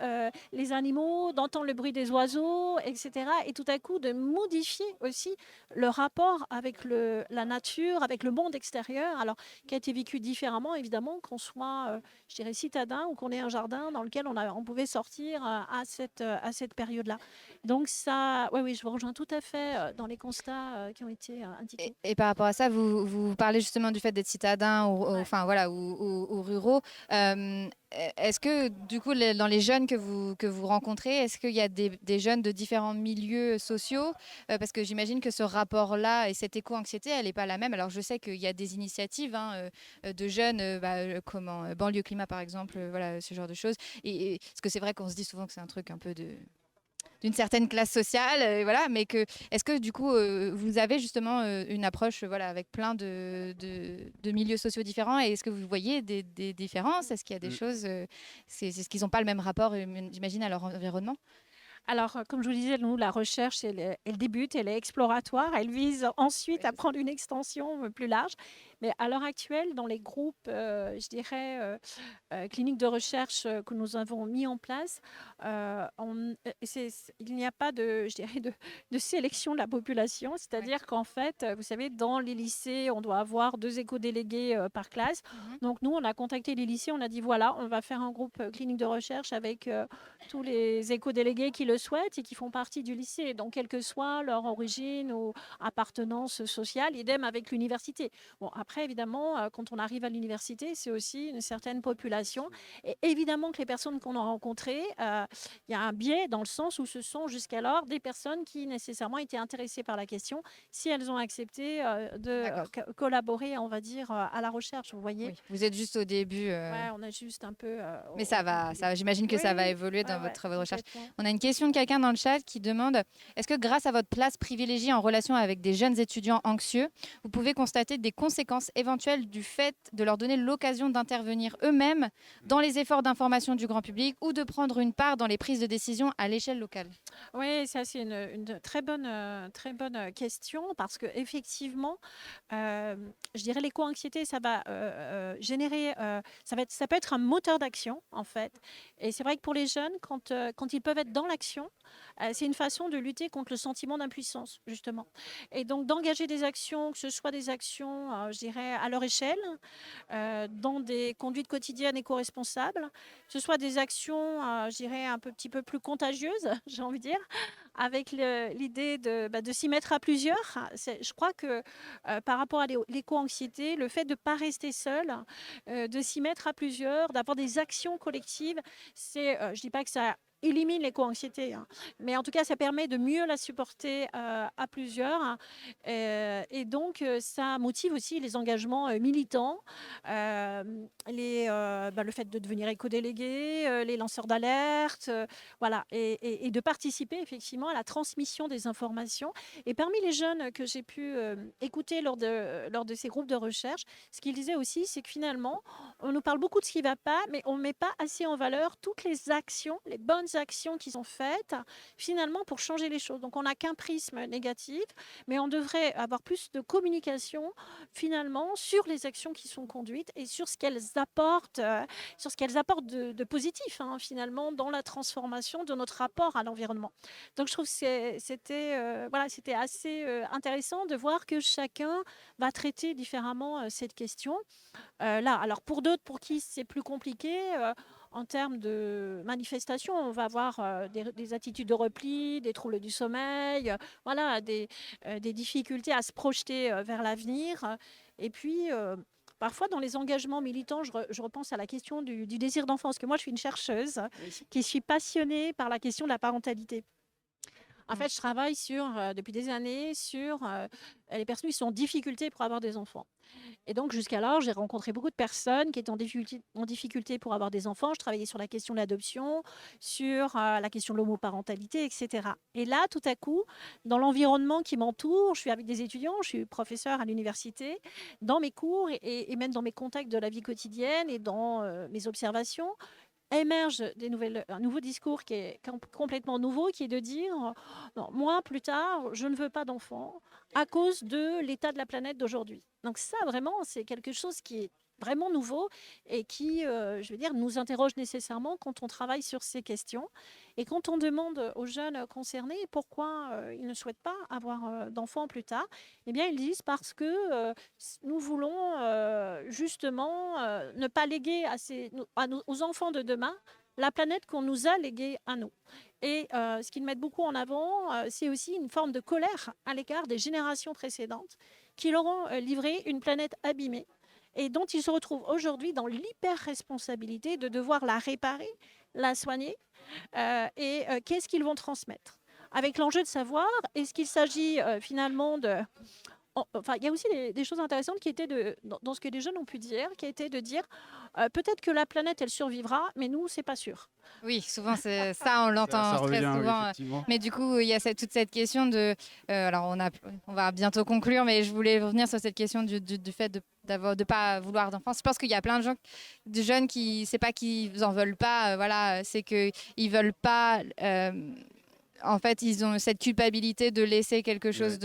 les animaux, d'entendre le bruit des oiseaux, etc. Et tout à coup, de modifier aussi le rapport avec la nature, avec le monde extérieur, alors qui a été vécu différemment, évidemment, qu'on soit, je dirais, citadin ou qu'on ait un jardin dans lequel on pouvait sortir à cette période-là. Donc ça, oui, je vous rejoins tout à fait dans les constats qui ont été indiqués.
Et par rapport à ça, vous parlez justement du fait d'être citadin enfin, voilà, ou ruraux. Est-ce que du coup, dans les jeunes que vous rencontrez, est-ce qu'il y a des jeunes de différents milieux sociaux? Parce que j'imagine que ce rapport-là et cette éco-anxiété, elle n'est pas la même. Alors je sais qu'il y a des initiatives de jeunes, banlieue climat par exemple, voilà, ce genre de choses. Parce que c'est vrai qu'on se dit souvent que c'est un truc un peu d'une certaine classe sociale, voilà, mais est-ce que du coup, vous avez justement une approche voilà, avec plein de milieux sociaux différents et est-ce que vous voyez des différences? Est-ce qu'il y a des choses, c'est ce qu'ils n'ont pas le même rapport, j'imagine, à leur environnement?
Alors, comme je vous disais, nous, la recherche, elle débute, elle est exploratoire, elle vise ensuite à prendre une extension plus large. Mais à l'heure actuelle, dans les groupes, je dirais, cliniques de recherche que nous avons mis en place, il n'y a pas je dirais, de sélection de la population. C'est-à-dire qu'en fait, vous savez, dans les lycées, on doit avoir 2 éco-délégués par classe. Donc, nous, on a contacté les lycées, on a dit, voilà, on va faire un groupe clinique de recherche avec tous les éco-délégués qui le souhaitent et qui font partie du lycée. Donc, quelle que soit leur origine ou appartenance sociale, idem avec l'université. Bon, après, évidemment, quand on arrive à l'université, c'est aussi une certaine population. Et évidemment que les personnes qu'on a rencontrées, il y a un biais dans le sens où ce sont jusqu'alors des personnes qui nécessairement étaient intéressées par la question si elles ont accepté de collaborer, on va dire, à la recherche. Vous voyez?
Oui, vous êtes juste au début.
Ouais, on a juste un peu.
Mais ça va, j'imagine que ça va évoluer dans votre travail de recherche.
complètement.
On a une question de quelqu'un dans le chat qui demande est-ce que grâce à votre place privilégiée en relation avec des jeunes étudiants anxieux, vous pouvez constater des conséquences éventuelles du fait de leur donner l'occasion d'intervenir eux-mêmes dans les efforts d'information du grand public ou de prendre une part dans les prises de décision à l'échelle locale?
Oui, ça c'est une très bonne question parce que effectivement, je dirais l'éco-anxiété, ça va générer, ça peut être un moteur d'action en fait. Et c'est vrai que pour les jeunes, quand ils peuvent être dans l'action, c'est une façon de lutter contre le sentiment d'impuissance justement. Et donc d'engager des actions, que ce soit des actions, je dirais à leur échelle, dans des conduites quotidiennes éco-responsables, que ce soit des actions, je dirais un petit peu plus contagieuses, j'ai envie de dire, avec l'idée de s'y mettre à plusieurs. Je crois que par rapport à l'éco-anxiété, le fait de ne pas rester seul, de s'y mettre à plusieurs, d'avoir des actions collectives, je ne dis pas que ça élimine l'éco-anxiété, hein, mais en tout cas, ça permet de mieux la supporter à plusieurs. Hein. Et donc, ça motive aussi les engagements militants, le fait de devenir éco-délégué, les lanceurs d'alerte, voilà, et de participer effectivement à la transmission des informations. Et parmi les jeunes que j'ai pu écouter lors de ces groupes de recherche, ce qu'ils disaient aussi, c'est que finalement, on nous parle beaucoup de ce qui ne va pas, mais on ne met pas assez en valeur toutes les actions, les bonnes différentes actions qui sont faites finalement pour changer les choses. Donc on n'a qu'un prisme négatif, mais on devrait avoir plus de communication finalement sur les actions qui sont conduites et sur ce qu'elles apportent, de positif finalement dans la transformation de notre rapport à l'environnement. Donc je trouve que c'était assez intéressant de voir que chacun va traiter différemment cette question. Là, alors pour d'autres, pour qui c'est plus compliqué, en termes de manifestation, on va avoir des attitudes de repli, des troubles du sommeil, voilà, des difficultés à se projeter vers l'avenir. Et puis, parfois, dans les engagements militants, je repense à la question du désir d'enfant, parce que moi, je suis une chercheuse qui suis passionnée par la question de la parentalité. En fait, je travaille depuis des années sur les personnes qui sont en difficulté pour avoir des enfants. Et donc, jusqu'alors, j'ai rencontré beaucoup de personnes qui étaient en difficulté pour avoir des enfants. Je travaillais sur la question de l'adoption, sur la question de l'homoparentalité, etc. Et là, tout à coup, dans l'environnement qui m'entoure, je suis avec des étudiants, je suis professeure à l'université, dans mes cours et même dans mes contacts de la vie quotidienne et dans mes observations, émerge un nouveau discours qui est complètement nouveau, qui est de dire non, moi, plus tard, je ne veux pas d'enfants à cause de l'état de la planète d'aujourd'hui. Donc ça, vraiment, c'est quelque chose qui est vraiment nouveau et qui, je veux dire, nous interroge nécessairement quand on travaille sur ces questions. Et quand on demande aux jeunes concernés pourquoi ils ne souhaitent pas avoir d'enfants plus tard, eh bien, ils disent parce que nous voulons justement ne pas léguer aux enfants de demain la planète qu'on nous a léguée à nous. Et ce qu'ils mettent beaucoup en avant, c'est aussi une forme de colère à l'égard des générations précédentes qui leur ont livré une planète abîmée et dont ils se retrouvent aujourd'hui dans l'hyper-responsabilité de devoir la réparer, la soigner, qu'est-ce qu'ils vont transmettre. Avec l'enjeu de savoir, est-ce qu'il s'agit finalement de... Enfin, il y a aussi des choses intéressantes qui étaient dans ce que les jeunes ont pu dire, qui a été de dire peut-être que la planète, elle survivra, mais nous, c'est pas sûr.
Oui, souvent c'est ça, on l'entend
Ça
très
revient, oui,
souvent.
effectivement.
Mais du coup, il y a toute cette question de. Alors, on va bientôt conclure, mais je voulais revenir sur cette question du fait de ne pas vouloir d'enfants. Je pense qu'il y a plein de jeunes qui, c'est pas qu'ils en veulent pas, voilà, c'est qu'ils veulent pas. En fait, ils ont cette culpabilité de laisser quelque chose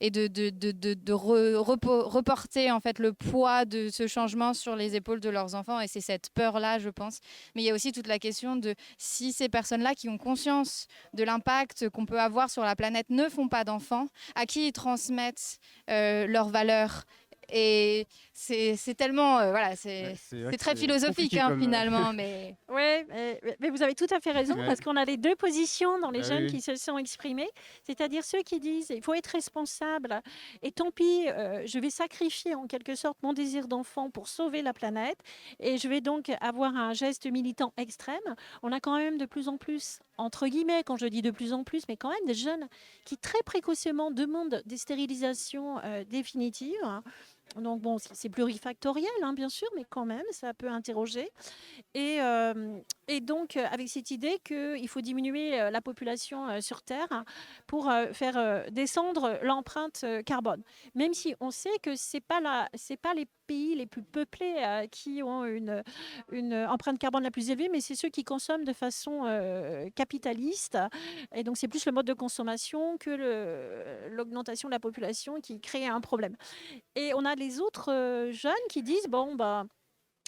et de reporter en fait le poids de ce changement sur les épaules de leurs enfants. Et c'est cette peur-là, je pense. Mais il y a aussi toute la question de si ces personnes-là qui ont conscience de l'impact qu'on peut avoir sur la planète ne font pas d'enfants, à qui ils transmettent leurs valeurs. Et c'est tellement, voilà, c'est très philosophique finalement. Mais...
Oui, mais vous avez tout à fait raison, parce qu'on a les deux positions dans les jeunes
oui.
qui se sont exprimés, c'est-à-dire ceux qui disent il faut être responsable, et tant pis, je vais sacrifier en quelque sorte mon désir d'enfant pour sauver la planète, et je vais donc avoir un geste militant extrême. On a quand même de plus en plus, entre guillemets, quand je dis de plus en plus, mais quand même des jeunes qui très précocement demandent des stérilisations définitives. Donc bon, c'est plurifactoriel, bien sûr, mais quand même, ça peut interroger. Et donc, avec cette idée qu'il faut diminuer la population sur Terre pour faire descendre l'empreinte carbone. Même si on sait que ce n'est pas les pays les plus peuplés qui ont une empreinte carbone la plus élevée, mais c'est ceux qui consomment de façon capitaliste. Et donc, c'est plus le mode de consommation que l'augmentation de la population qui crée un problème. Et on a les autres jeunes qui disent, bon, bah,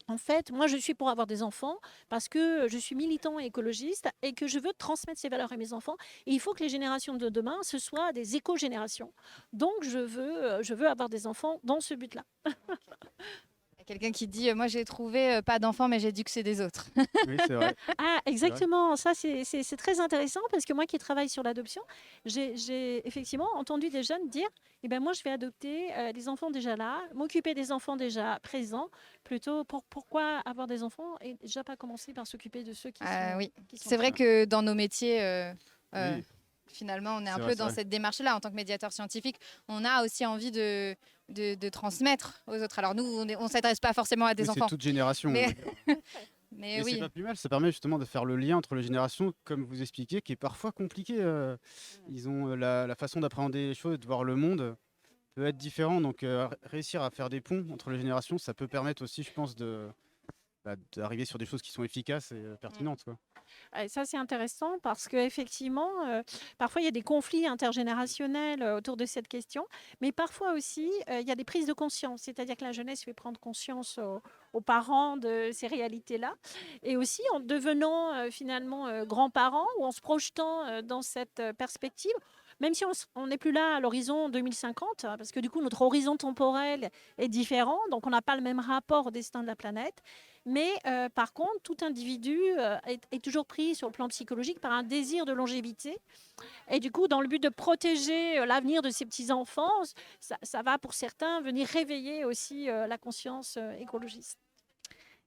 en fait, moi, je suis pour avoir des enfants parce que je suis militant et écologiste et que je veux transmettre ces valeurs à mes enfants. Et il faut que les générations de demain, ce soient des éco-générations. Donc, je veux avoir des enfants dans ce but-là.
Il y a quelqu'un qui dit moi j'ai trouvé pas d'enfants mais j'ai dit que c'est des autres.
Oui, c'est vrai.
Ah, exactement. Ça, c'est très intéressant parce que moi qui travaille sur l'adoption, j'ai effectivement entendu des jeunes dire eh ben, moi, je vais adopter des enfants déjà là, m'occuper des enfants déjà présents, plutôt pourquoi avoir des enfants et déjà pas commencer par s'occuper de ceux qui sont.
Oui,
qui sont
c'est vrai
là.
que dans nos métiers,
Oui.
finalement, on est un
C'est
peu
vrai,
dans
c'est vrai.
cette démarche-là. En tant que médiateur scientifique, on a aussi envie de transmettre aux autres. Alors nous, on ne s'adresse pas forcément à des
Oui, c'est
enfants.
toute génération.
Mais-
on va dire.
Mais
Mais
oui.
c'est pas plus mal, ça permet justement de faire le lien entre les générations, comme vous expliquez, qui est parfois compliqué. Ils ont la façon d'appréhender les choses, de voir le monde peut être différent. Donc réussir à faire des ponts entre les générations, ça peut permettre aussi, je pense, d'arriver sur des choses qui sont efficaces et pertinentes, quoi.
Et ça, c'est intéressant parce qu'effectivement, parfois, il y a des conflits intergénérationnels autour de cette question, mais parfois aussi, il y a des prises de conscience, c'est-à-dire que la jeunesse fait prendre conscience aux parents de ces réalités-là, et aussi en devenant finalement grands-parents ou en se projetant dans cette perspective. Même si on n'est plus là à l'horizon 2050, parce que du coup, notre horizon temporel est différent, donc on n'a pas le même rapport au destin de la planète. Mais par contre, tout individu est toujours pris sur le plan psychologique par un désir de longévité. Et du coup, dans le but de protéger l'avenir de ses petits-enfants, ça va pour certains venir réveiller aussi la conscience écologiste.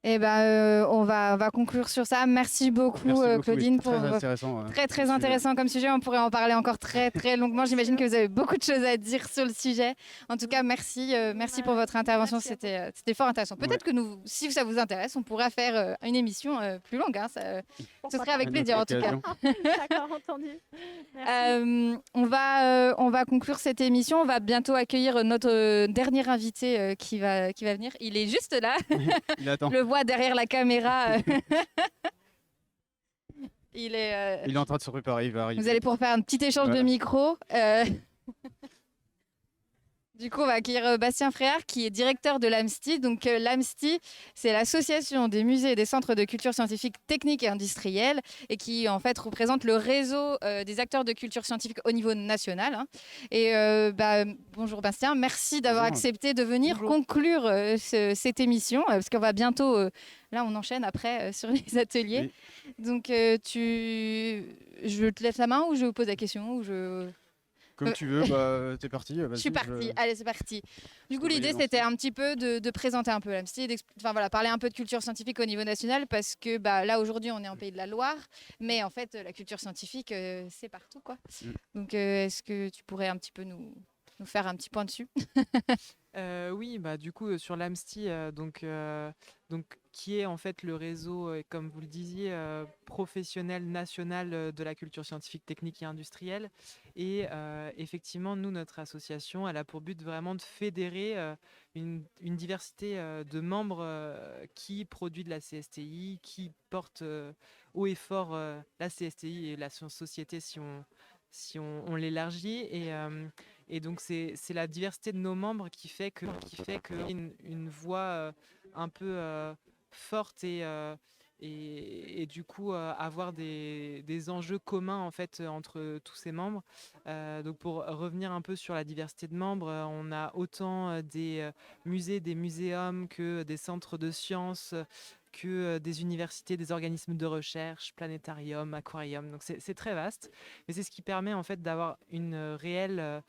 Eh ben, on va conclure sur ça. Merci beaucoup,
Merci beaucoup,
Claudine,
oui,
pour
très intéressant.
très intéressant comme sujet. On pourrait en parler encore très longuement. J'imagine que vous avez beaucoup de choses à dire sur le sujet. En tout cas, merci pour votre intervention.
Merci à vous.
C'était fort intéressant. Peut-être
Ouais.
que nous, si ça vous intéresse, on pourra faire une émission plus longue. Hein. Ce
Pourquoi
serait avec
À une
plaisir, en
autre
tout cas.
occasion.
D'accord, entendu. Merci.
On va conclure cette émission. On va bientôt accueillir notre dernier invité qui va venir. Il est juste là.
Il attend.
Je le vois derrière la caméra. Il est.
Il est en train de se préparer, il va arriver.
Vous allez pouvoir faire un petit échange de
Voilà.
micro. Du coup, on va accueillir Bastien Fréard, qui est directeur de l'AMSTI. Donc, l'AMSTI, c'est l'association des musées et des centres de culture scientifique, technique et industrielle, et qui, en fait, représente le réseau des acteurs de culture scientifique au niveau national. Hein. Et bonjour Bastien, merci d'avoir
Bonjour.
accepté de venir
Bonjour.
conclure cette émission, parce qu'on va bientôt, là, on enchaîne après sur les ateliers.
Oui.
Donc, je te laisse la main ou je vous pose la question ou
Comme tu veux, t'es parti.
Je suis partie. Allez, c'est parti. Du coup, l'idée,
lancer.
c'était un petit peu de présenter un peu l'AMSTI, voilà, parler un peu de culture scientifique au niveau national, parce que là, aujourd'hui, on est en Pays de la Loire, mais en fait, la culture scientifique, c'est partout, quoi. Donc, est-ce que tu pourrais un petit peu nous faire un petit point dessus?
Oui, du coup, sur l'AMSTI, donc, qui est en fait le réseau, comme vous le disiez, professionnel national de la culture scientifique, technique et industrielle. Et effectivement, nous, notre association, elle a pour but vraiment de fédérer une diversité de membres qui produit de la CSTI, qui porte haut et fort la CSTI et la société si on l'élargit. Et donc, c'est la diversité de nos membres qui fait que une voix un peu forte et du coup avoir des enjeux communs en fait entre tous ces membres. Donc pour revenir un peu sur la diversité de membres, on a autant des musées, des muséums que des centres de sciences, que des universités, des organismes de recherche, planétarium, aquarium. Donc c'est très vaste, mais c'est ce qui permet en fait d'avoir une réelle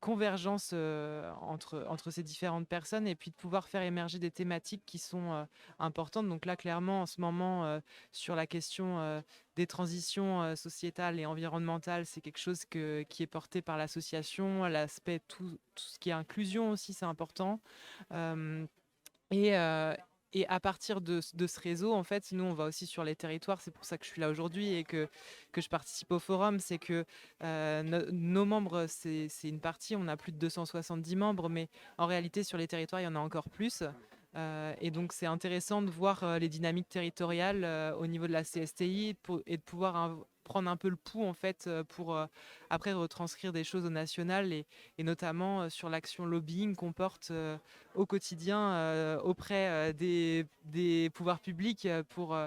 convergence entre ces différentes personnes et puis de pouvoir faire émerger des thématiques qui sont importantes. Donc là, clairement, en ce moment, sur la question des transitions sociétales et environnementales, c'est quelque chose qui est porté par l'association. L'aspect, tout ce qui est inclusion aussi, c'est important. Et à partir de ce réseau, en fait, nous, on va aussi sur les territoires. C'est pour ça que je suis là aujourd'hui et que je participe au forum. C'est que nos membres, c'est une partie. On a plus de 270 membres, mais en réalité, sur les territoires, il y en a encore plus. Et donc, c'est intéressant de voir les dynamiques territoriales au niveau de la CSTI et de pouvoir prendre un peu le pouls, en fait, pour après retranscrire des choses au national et notamment sur l'action lobbying qu'on porte au quotidien auprès des pouvoirs publics pour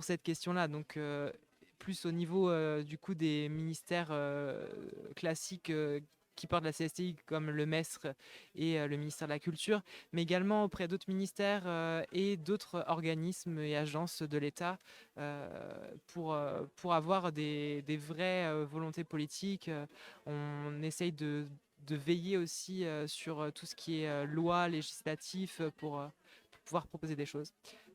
cette question-là. Donc, plus au niveau du coup des ministères classiques qui portent la CSTI comme le MESR et le ministère de la Culture, mais également auprès d'autres ministères et d'autres organismes et agences de l'État pour avoir des vraies volontés politiques. On essaye de veiller aussi sur tout ce qui est loi, législatif, pour pouvoir proposer des choses.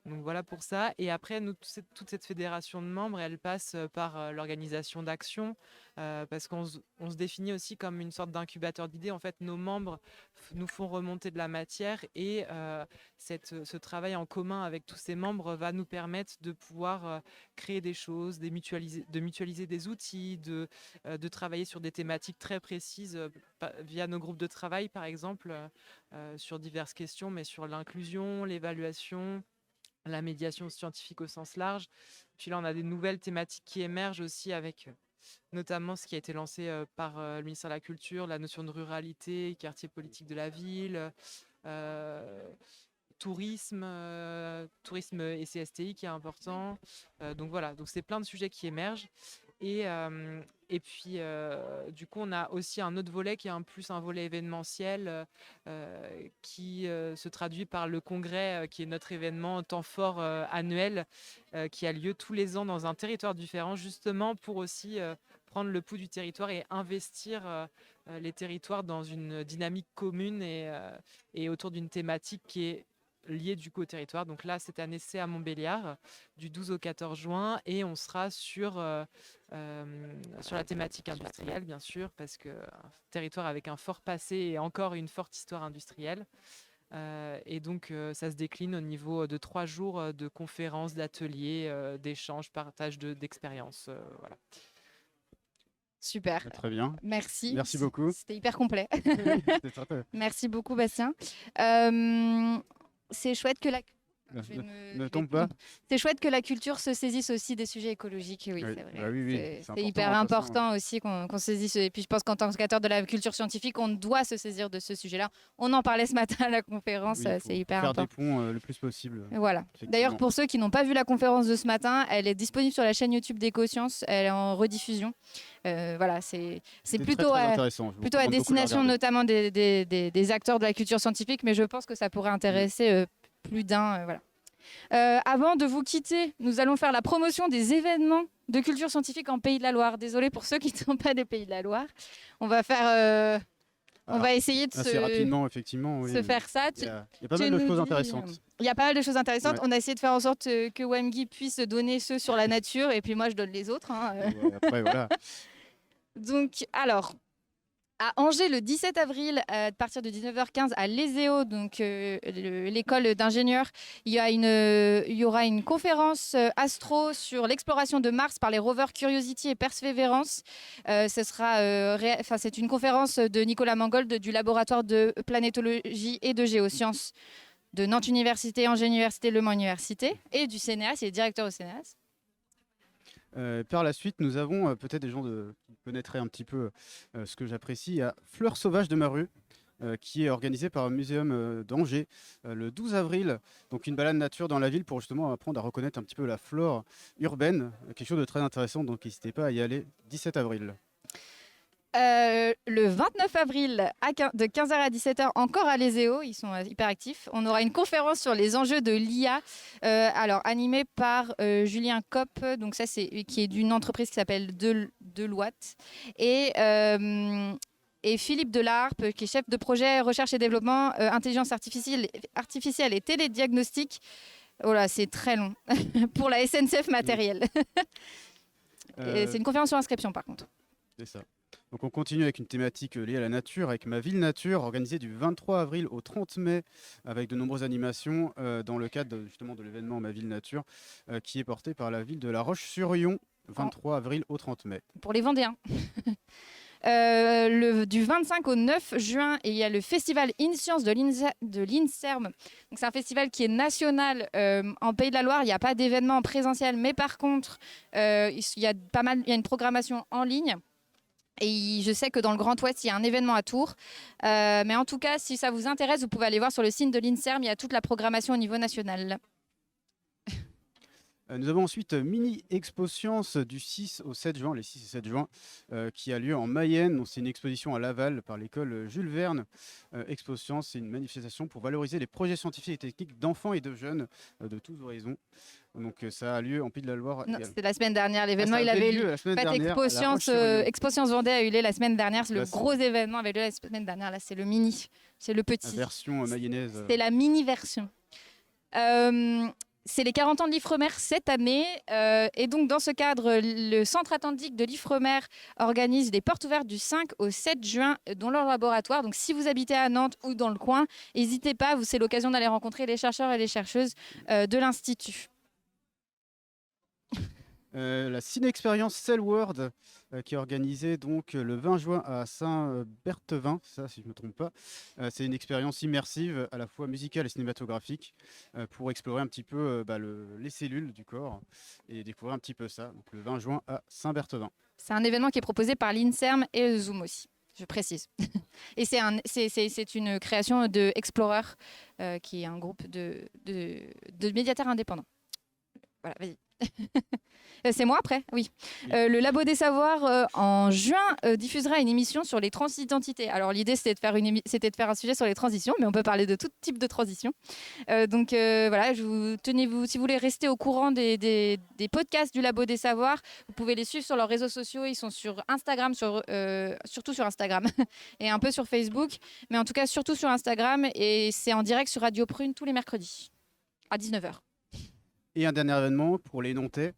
Donc voilà pour ça. Et après, nous, toute cette fédération de membres, elle passe par l'organisation d'actions, parce qu'on se définit aussi comme une sorte d'incubateur d'idées. En fait, nos membres nous font remonter de la matière et ce travail en commun avec tous ces membres va nous permettre de pouvoir créer des choses, de mutualiser des outils, de travailler sur des thématiques très précises via nos groupes de travail, par exemple, sur diverses questions, mais sur l'inclusion, l'évaluation, la médiation scientifique au sens large. Puis là, on a des nouvelles thématiques qui émergent aussi avec notamment ce qui a été lancé par le ministère de la Culture, la notion de ruralité, quartier politique de la ville, tourisme, tourisme et CSTI qui est important. Donc voilà, donc c'est plein de sujets qui émergent. Et puis, du coup, on a aussi un autre volet qui est plus un volet événementiel qui se traduit par le congrès, qui est notre événement temps fort annuel, qui a lieu tous les ans dans un territoire différent, justement pour aussi prendre le pouls du territoire et investir les territoires dans une dynamique commune et autour d'une thématique qui est lié du coup au territoire. Donc là, cette année, c'est à Montbéliard, du 12 au 14 juin, et on sera sur la thématique industrielle, bien sûr, parce qu'un territoire avec un fort passé et encore une forte histoire industrielle. Et donc, ça se décline au niveau de 3 jours de conférences, d'ateliers, d'échanges, partage d'expériences. Voilà.
Super.
Très bien.
Merci.
Merci beaucoup.
C'était hyper complet.
C'était très-
Merci beaucoup, Bastien. C'est chouette que la...
Ne tombe pas.
C'est chouette que la culture se saisisse aussi des sujets écologiques. Oui,
Oui,
c'est vrai.
bah oui,
C'est hyper important aussi qu'on saisisse. Et puis je pense qu'en tant qu'acteur de la culture scientifique, on doit se saisir de ce sujet-là. On en parlait ce matin à la conférence.
Oui, il faut
c'est hyper
faire
important.
des ponts le plus possible.
Voilà.
Effectivement.
D'ailleurs, pour ceux qui n'ont pas vu la conférence de ce matin, elle est disponible sur la chaîne YouTube d'Ecosciences. Elle est en rediffusion. Voilà, c'est
C'était
plutôt
très intéressant. Je vous
plutôt à
recommande beaucoup de la
destination
regarder.
notamment des acteurs de la culture scientifique, mais je pense que ça pourrait intéresser plus d'un. Voilà. Avant de vous quitter, nous allons faire la promotion des événements de culture scientifique en Pays de la Loire. Désolée pour ceux qui ne sont pas des Pays de la Loire. On va faire, on va essayer de
Assez rapidement, effectivement. Oui.
se faire ça.
Il y a pas mal de choses intéressantes.
Il y a pas mal de choses intéressantes.
Ouais.
On a essayé de faire en sorte que Wemgy puisse donner ceux sur la nature et puis moi je donne les autres. Hein.
Ouais, après, voilà.
Donc, alors, à Angers, le 17 avril, à partir de 19h15, à l'ESEO, donc l'école d'ingénieurs, il y aura une conférence astro sur l'exploration de Mars par les rovers Curiosity et Perseverance. C'est une conférence de Nicolas Mangold du laboratoire de planétologie et de géosciences de Nantes Université, Angers Université, Le Mans Université et du CNRS, il est directeur au CNRS.
Par la suite, nous avons peut-être des gens qui connaîtraient un petit peu ce que j'apprécie. Il y a Fleurs sauvages de ma rue, qui est organisée par le Muséum d'Angers le 12 avril. Donc une balade nature dans la ville pour justement apprendre à reconnaître un petit peu la flore urbaine. Quelque chose de très intéressant, donc n'hésitez pas à y aller. 17 avril.
Le 29 avril, de 15h à 17h, encore à l'ESEO, ils sont hyper actifs. On aura une conférence sur les enjeux de l'IA, alors animée par Julien Kopp, donc ça qui est d'une entreprise qui s'appelle Deloitte, et Philippe Delarpe, qui est chef de projet recherche et développement, intelligence artificielle et télédiagnostic. Oh là, c'est très long pour la SNCF Matériel. C'est une conférence sur inscription, par contre.
C'est ça. Donc on continue avec une thématique liée à la nature, avec Ma Ville Nature, organisée du 23 avril au 30 mai, avec de nombreuses animations dans le cadre justement de l'événement Ma Ville Nature, qui est porté par la ville de La Roche-sur-Yon, 23 avril au 30 mai.
Pour les Vendéens. Du 25 au 9 juin, il y a le festival InScience de l'INSERM. C'est un festival qui est national en Pays de la Loire. Il n'y a pas d'événement en présentiel, mais par contre, il y a une programmation en ligne. Et je sais que dans le Grand Ouest, il y a un événement à Tours. Mais en tout cas, si ça vous intéresse, vous pouvez aller voir sur le site de l'INSERM. Il y a toute la programmation au niveau national.
Nous avons ensuite Mini Expo Science du 6 au 7 juin, les 6 et 7 juin, qui a lieu en Mayenne. C'est une exposition à Laval par l'école Jules Verne. Expo Science, c'est une manifestation pour valoriser les projets scientifiques et techniques d'enfants et de jeunes de tous horizons. Donc ça a lieu en Pays de la Loire.
Non, c'était la semaine dernière. L'événement, il avait lieu.
La semaine
En fait,
dernière,
Expo Science Vendée a eu lieu la semaine dernière. Le
Là,
gros événement avait lieu la semaine dernière. Là, c'est le mini. C'est le petit.
la version mayonnaise.
C'est la mini version. c'est les 40 ans de l'Ifremer cette année. Et donc, dans ce cadre, le Centre Atlantique de l'Ifremer organise des portes ouvertes du 5 au 7 juin dans leur laboratoire. Donc, si vous habitez à Nantes ou dans le coin, n'hésitez pas. C'est l'occasion d'aller rencontrer les chercheurs et les chercheuses de l'Institut.
La Ciné-Expérience Cell World qui est organisée donc le 20 juin à Saint-Berthevin, ça si je ne me trompe pas. C'est une expérience immersive à la fois musicale et cinématographique pour explorer un petit peu les cellules du corps et découvrir un petit peu ça. Donc le 20 juin à Saint-Berthevin.
C'est un événement qui est proposé par l'INSERM et le Zoom aussi, je précise. Et c'est une création de Explorer, qui est un groupe de médiateurs indépendants. Voilà, vas-y. C'est moi après, oui. Le Labo des Savoirs, en juin, diffusera une émission sur les transidentités. Alors l'idée, c'était de faire un sujet sur les transitions, mais on peut parler de tout type de transition. Donc voilà, tenez-vous, si vous voulez rester au courant des podcasts du Labo des Savoirs, vous pouvez les suivre sur leurs réseaux sociaux. Ils sont sur Instagram, surtout sur Instagram, et un peu sur Facebook, mais en tout cas surtout sur Instagram. Et c'est en direct sur Radio Prune tous les mercredis à 19h.
Et un dernier événement pour les Nantais,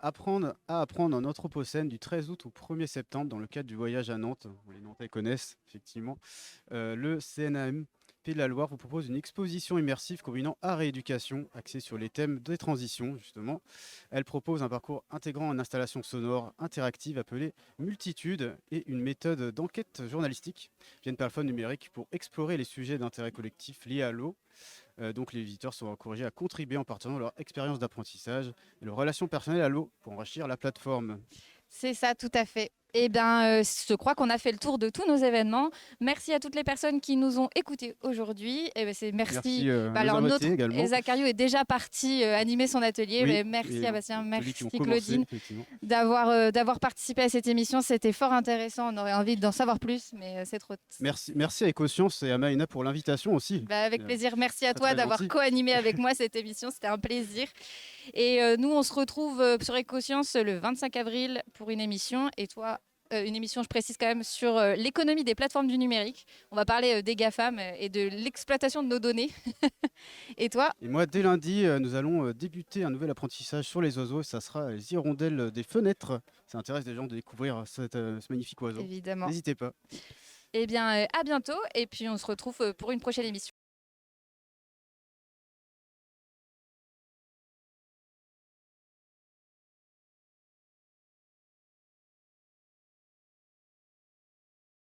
apprendre en Anthropocène du 13 août au 1er septembre dans le cadre du voyage à Nantes. Les Nantais connaissent effectivement. Le CNAM Pays de la Loire vous propose une exposition immersive combinant art et éducation axée sur les thèmes des transitions justement. Elle propose un parcours intégrant une installation sonore interactive appelée Multitude et une méthode d'enquête journalistique via une plateforme numérique pour explorer les sujets d'intérêt collectif liés à l'eau. Donc les visiteurs sont encouragés à contribuer en partageant leur expérience d'apprentissage et leurs relations personnelles à l'eau pour enrichir la plateforme.
C'est ça, tout à fait. Eh bien, je crois qu'on a fait le tour de tous nos événements. Merci à toutes les personnes qui nous ont écoutés aujourd'hui. Merci. Alors, notre Elsa Cariou est déjà partie animer son atelier.
Oui,
merci à Bastien, merci
Claudine
d'avoir participé à cette émission. C'était fort intéressant. On aurait envie d'en savoir plus, mais c'est trop.
Merci à Écoscience et à Maïna pour l'invitation aussi.
Avec plaisir. Merci à toi d'avoir co-animé avec moi cette émission. C'était un plaisir. Et nous, on se retrouve sur Écoscience le 25 avril pour une émission. Et toi, une émission, je précise quand même, sur l'économie des plateformes du numérique. On va parler des GAFAM et de l'exploitation de nos données. Et toi?
Et moi, dès lundi, nous allons débuter un nouvel apprentissage sur les oiseaux. Ça sera les hirondelles des fenêtres. Ça intéresse des gens de découvrir ce magnifique oiseau.
Évidemment.
N'hésitez pas.
Eh bien, à bientôt. Et puis, on se retrouve pour une prochaine émission.